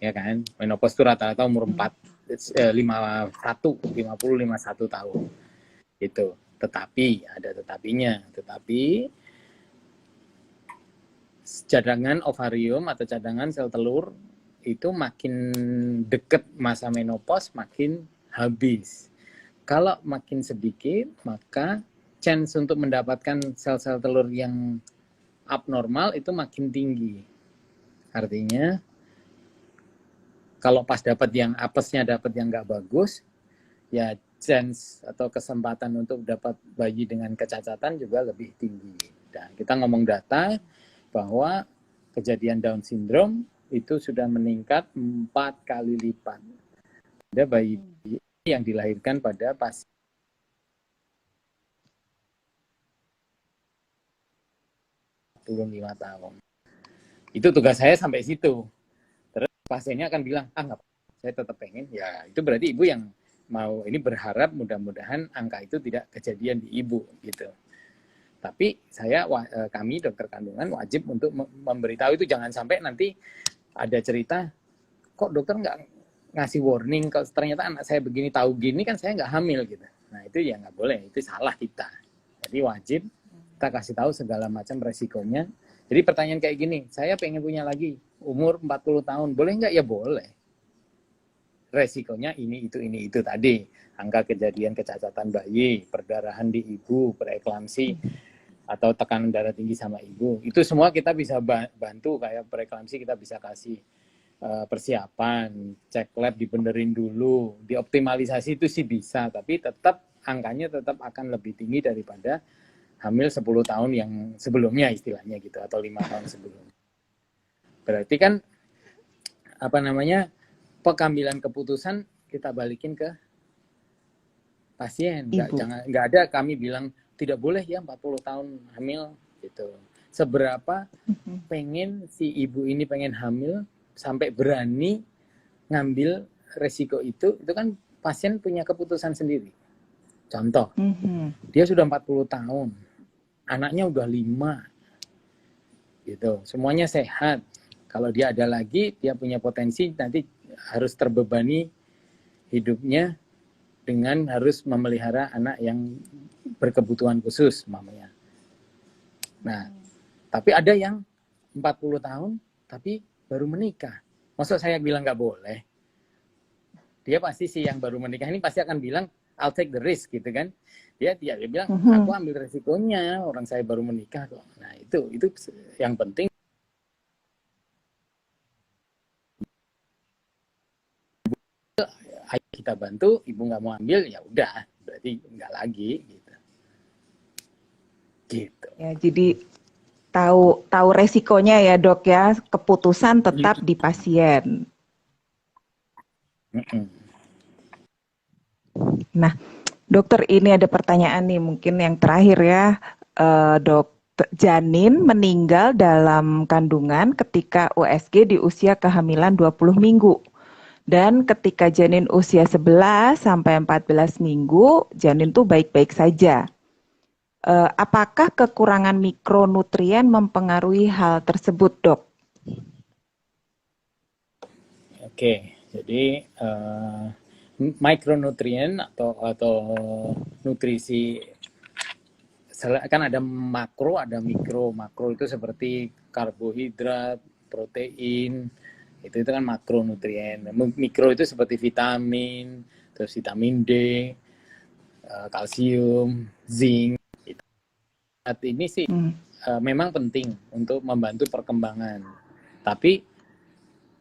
Ya kan? Menopause itu rata-rata umur 51 tahun. Gitu. Tetapi ada tetapinya. Tetapi cadangan ovarium atau cadangan sel telur itu makin deket masa menopause makin habis. Kalau makin sedikit, maka chance untuk mendapatkan sel-sel telur yang abnormal itu makin tinggi. Artinya, kalau pas dapat yang apesnya dapat yang nggak bagus, ya chance atau kesempatan untuk dapat bayi dengan kecacatan juga lebih tinggi. Dan kita ngomong data bahwa kejadian Down syndrome itu sudah meningkat 4 kali lipat. Ada bayi yang dilahirkan pada pasien 45 tahun. Itu tugas saya sampai situ. Terus pasiennya akan bilang, nggak, saya tetap pengen. Ya itu berarti ibu yang mau ini berharap mudah-mudahan angka itu tidak kejadian di ibu gitu. Tapi kami dokter kandungan wajib untuk memberitahu itu, jangan sampai nanti ada cerita, kok dokter nggak ngasih warning, kalau ternyata anak saya begini, tahu gini kan saya nggak hamil gitu. Nah itu ya nggak boleh, itu salah kita. Jadi wajib kita kasih tahu segala macam resikonya. Jadi pertanyaan kayak gini, saya pengen punya lagi, umur 40 tahun, boleh nggak? Ya boleh. Resikonya ini itu tadi, angka kejadian kecacatan bayi, perdarahan di ibu, preeklamsi, atau tekanan darah tinggi sama ibu, itu semua kita bisa bantu. Kayak preeklamsi kita bisa kasih persiapan, cek lab dibenerin dulu, dioptimalisasi itu sih bisa, tapi tetap angkanya tetap akan lebih tinggi daripada hamil 10 tahun yang sebelumnya istilahnya gitu, atau 5 tahun sebelumnya. Berarti kan pengambilan keputusan kita balikin ke pasien. Nggak ada kami bilang tidak boleh ya 40 tahun hamil gitu. Seberapa pengen si ibu ini pengen hamil sampai berani ngambil resiko itu kan pasien punya keputusan sendiri. Contoh, dia sudah 40 tahun, anaknya udah 5 gitu, semuanya sehat. Kalau dia ada lagi, dia punya potensi nanti harus terbebani hidupnya dengan harus memelihara anak yang berkebutuhan khusus mamanya. Nah, tapi ada yang 40 tahun tapi baru menikah. Maksud saya bilang nggak boleh. Dia pasti sih yang baru menikah ini pasti akan bilang I'll take the risk gitu kan. Dia bilang aku ambil resikonya, orang saya baru menikah kok. Nah, itu yang penting. Ayo kita bantu, ibu nggak mau ambil ya udah, berarti nggak lagi gitu. Ya, jadi tahu resikonya ya dok ya, keputusan tetap di pasien. Nah, dokter, ini ada pertanyaan nih, mungkin yang terakhir ya, dok. Janin meninggal dalam kandungan ketika USG di usia kehamilan 20 minggu. Dan ketika janin usia 11 sampai 14 minggu, janin tuh baik-baik saja. Apakah kekurangan mikronutrien mempengaruhi hal tersebut, dok? Oke, jadi mikronutrien atau nutrisi, kan ada makro, ada mikro. Makro itu seperti karbohidrat, protein, itu kan makronutrien. Mikro itu seperti vitamin, terus vitamin D, kalsium, zinc. Saat ini sih memang penting untuk membantu perkembangan. Tapi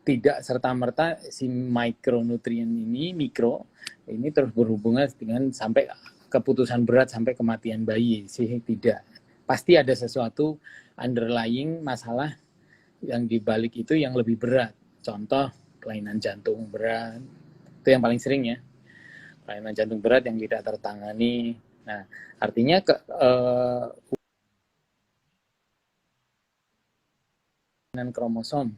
tidak serta-merta si mikronutrien mikro ini terus berhubungan dengan sampai keputusan berat sampai kematian bayi sih, tidak. Pasti ada sesuatu underlying masalah yang dibalik itu yang lebih berat. Contoh kelainan jantung berat, itu yang paling sering ya. Kelainan jantung berat yang tidak tertangani. Nah, artinya kromosom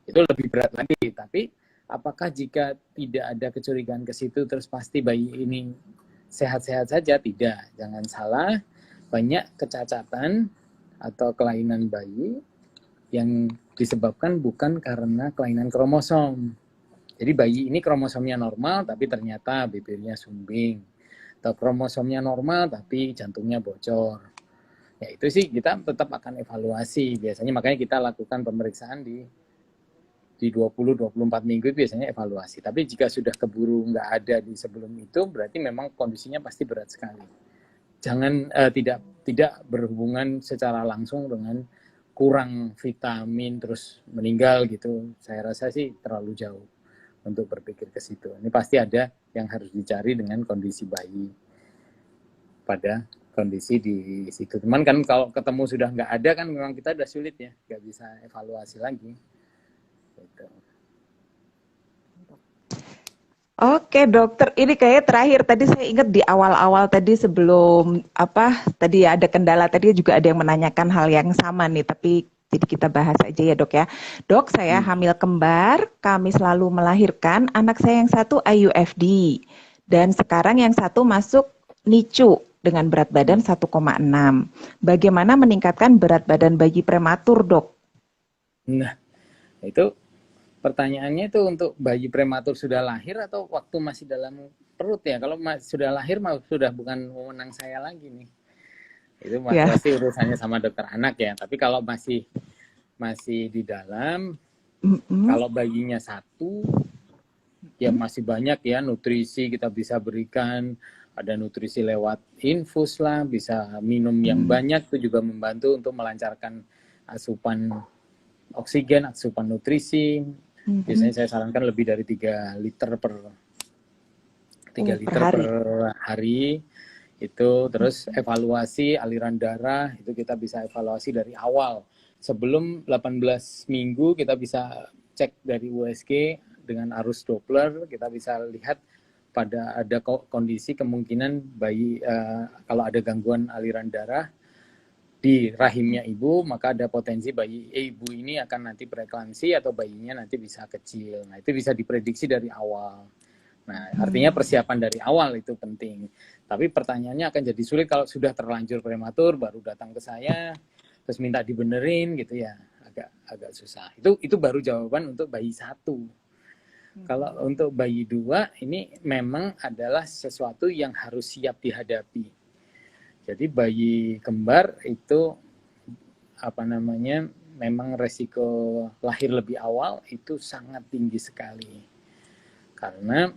itu lebih berat lagi. Tapi apakah jika tidak ada kecurigaan ke situ terus pasti bayi ini sehat-sehat saja? Tidak. Jangan salah, banyak kecacatan atau kelainan bayi yang disebabkan bukan karena kelainan kromosom. Jadi bayi ini kromosomnya normal tapi ternyata bibirnya sumbing, atau kromosomnya normal tapi jantungnya bocor. Ya itu sih kita tetap akan evaluasi. Biasanya makanya kita lakukan pemeriksaan di 20-24 minggu biasanya evaluasi. Tapi jika sudah keburu nggak ada di sebelum itu, berarti memang kondisinya pasti berat sekali. Jangan tidak berhubungan secara langsung dengan kurang vitamin terus meninggal gitu. Saya rasa sih terlalu jauh untuk berpikir ke situ. Ini pasti ada yang harus dicari dengan kondisi bayi pada kondisi di situ. Cuman kan kalau ketemu sudah nggak ada kan memang kita udah sulit ya, nggak bisa evaluasi lagi. Gitu. Oke dokter, ini kayak terakhir tadi saya ingat di awal-awal tadi sebelum tadi ada kendala tadi juga ada yang menanyakan hal yang sama nih, tapi jadi kita bahas aja ya dok ya. Dok, saya hamil kembar, kami selalu melahirkan, anak saya yang satu IUFD dan sekarang yang satu masuk NICU dengan berat badan 1,6. Bagaimana meningkatkan berat badan bayi prematur dok? Nah, itu pertanyaannya itu untuk bayi prematur sudah lahir atau waktu masih dalam perut ya? Kalau sudah lahir sudah bukan wewenang saya lagi nih. Itu pasti urusannya sama dokter anak ya. Tapi kalau masih di dalam, kalau bayinya satu, ya masih banyak ya nutrisi kita bisa berikan. Ada nutrisi lewat infus lah, bisa minum yang banyak, itu juga membantu untuk melancarkan asupan oksigen, asupan nutrisi. Biasanya saya sarankan lebih dari 3 liter per hari. Itu terus evaluasi aliran darah, itu kita bisa evaluasi dari awal. Sebelum 18 minggu kita bisa cek dari USG dengan arus Doppler, kita bisa lihat pada ada kondisi kemungkinan bayi kalau ada gangguan aliran darah di rahimnya ibu, maka ada potensi bayi ibu ini akan nanti preeklamsi atau bayinya nanti bisa kecil. Nah, itu bisa diprediksi dari awal. Nah, artinya persiapan dari awal itu penting. Tapi pertanyaannya akan jadi sulit kalau sudah terlanjur prematur baru datang ke saya terus minta dibenerin gitu ya, agak susah. Itu baru jawaban untuk bayi satu. Kalau untuk bayi dua ini memang adalah sesuatu yang harus siap dihadapi. Jadi bayi kembar itu memang resiko lahir lebih awal itu sangat tinggi sekali. Karena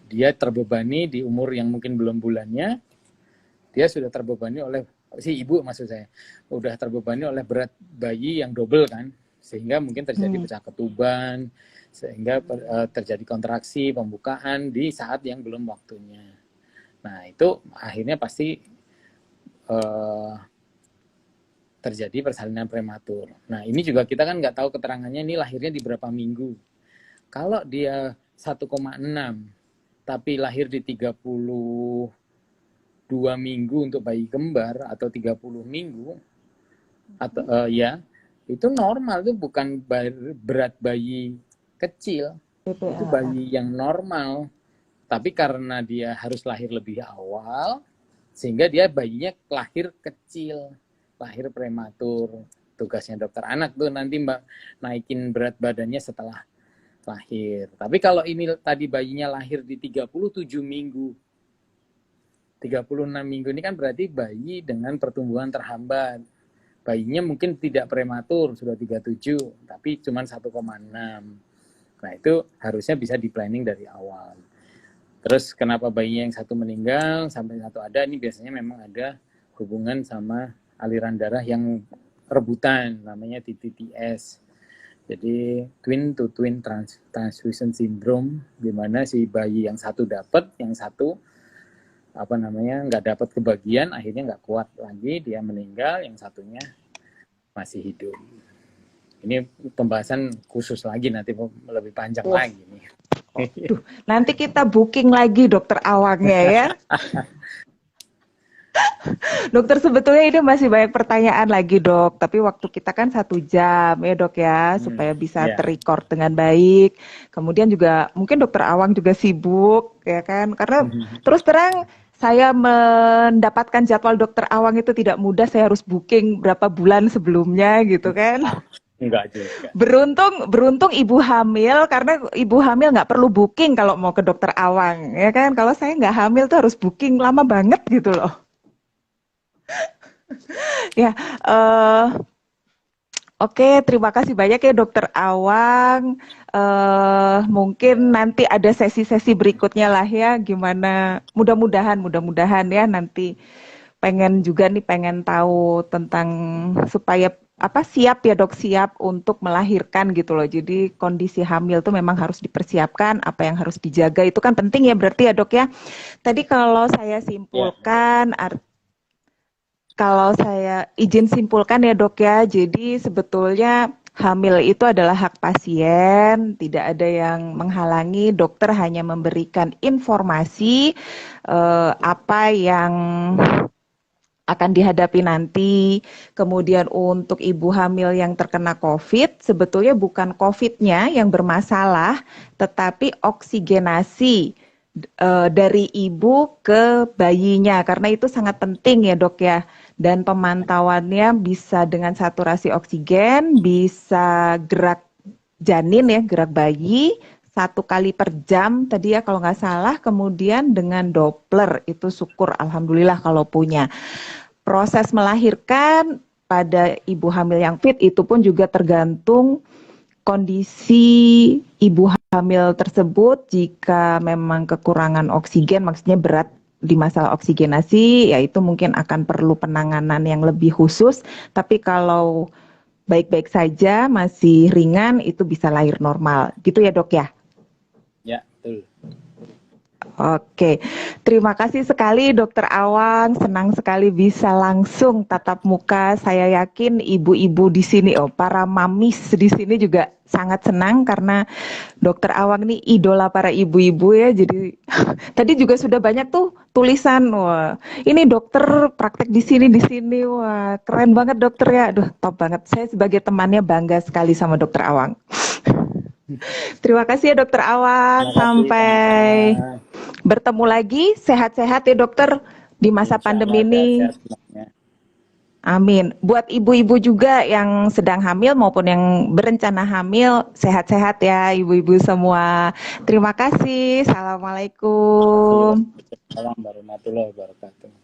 dia terbebani di umur yang mungkin belum bulannya, dia sudah terbebani oleh si ibu maksud saya, udah terbebani oleh berat bayi yang double kan, sehingga mungkin terjadi pecah ketuban, sehingga terjadi kontraksi pembukaan di saat yang belum waktunya. Nah itu akhirnya pasti terjadi persalinan prematur. Nah ini juga kita kan nggak tahu keterangannya ini lahirnya di berapa minggu. Kalau dia 1,6 tapi lahir di 32 minggu untuk bayi kembar atau 30 minggu atau itu normal, itu bukan berat bayi kecil, itu bayi yang normal. Tapi karena dia harus lahir lebih awal sehingga dia bayinya lahir kecil, lahir prematur. Tugasnya dokter anak tuh nanti naikin berat badannya setelah lahir. Tapi kalau ini tadi bayinya lahir di 37 minggu, 36 minggu ini kan berarti bayi dengan pertumbuhan terhambat. Bayinya mungkin tidak prematur, sudah 37, tapi cuma 1,6. Nah itu harusnya bisa di planning dari awal. Terus kenapa bayinya yang satu meninggal sampai satu ada, ini biasanya memang ada hubungan sama aliran darah yang rebutan, namanya TTTS. Jadi twin to twin transfusion syndrome, di mana si bayi yang satu dapat, yang satu nggak dapat kebagian, akhirnya nggak kuat lagi, dia meninggal, yang satunya masih hidup. Ini pembahasan khusus lagi, nanti lebih panjang lagi nih. Duh, nanti kita booking lagi dokter Awangnya ya. Dokter, sebetulnya ini masih banyak pertanyaan lagi dok, tapi waktu kita kan 1 jam ya dok ya, supaya bisa terrecord dengan baik. Kemudian juga mungkin dokter Awang juga sibuk ya kan, karena terus terang saya mendapatkan jadwal dokter Awang itu tidak mudah, saya harus booking berapa bulan sebelumnya gitu kan. Enggak juga. Beruntung ibu hamil, karena ibu hamil nggak perlu booking kalau mau ke dokter Awang ya kan. Kalau saya nggak hamil tuh harus booking lama banget gitu loh. Ya, oke, terima kasih banyak ya dokter Awang. Mungkin nanti ada sesi-sesi berikutnya lah ya, gimana, mudah-mudahan ya nanti pengen tahu tentang supaya siap ya dok, siap untuk melahirkan gitu loh. Jadi kondisi hamil tuh memang harus dipersiapkan, apa yang harus dijaga itu kan penting ya berarti ya dok ya. Tadi kalau saya simpulkan, kalau saya izin simpulkan ya dok ya, jadi sebetulnya hamil itu adalah hak pasien, tidak ada yang menghalangi, dokter hanya memberikan informasi apa yang akan dihadapi nanti. Kemudian untuk ibu hamil yang terkena COVID, sebetulnya bukan COVID-nya yang bermasalah, tetapi oksigenasi dari ibu ke bayinya, karena itu sangat penting ya dok ya. Dan pemantauannya bisa dengan saturasi oksigen, bisa gerak janin ya, gerak bayi 1 kali per jam tadi ya kalau nggak salah, kemudian dengan Doppler, itu syukur alhamdulillah kalau punya. Proses melahirkan pada ibu hamil yang fit itu pun juga tergantung kondisi ibu hamil tersebut. Jika memang kekurangan oksigen, maksudnya berat di masalah oksigenasi, yaitu mungkin akan perlu penanganan yang lebih khusus. Tapi kalau baik-baik saja, masih ringan, itu bisa lahir normal. Gitu ya dok ya? Ya, betul. Oke, terima kasih sekali Dokter Awang. Senang sekali bisa langsung tatap muka. Saya yakin ibu-ibu di sini, para mamis di sini juga sangat senang karena Dokter Awang ini idola para ibu-ibu ya. Jadi tadi juga sudah banyak tuh tulisan, wah ini dokter praktek di sini, wah keren banget dokter ya. Aduh, top banget. Saya sebagai temannya bangga sekali sama Dokter Awang. Terima kasih ya Dokter Awang. Sampai bertemu lagi, sehat-sehat ya dokter di masa pandemi ini. Amin. Buat ibu-ibu juga yang sedang hamil maupun yang berencana hamil, sehat-sehat ya ibu-ibu semua. Terima kasih. Assalamualaikum. Assalamualaikum warahmatullahi wabarakatuh.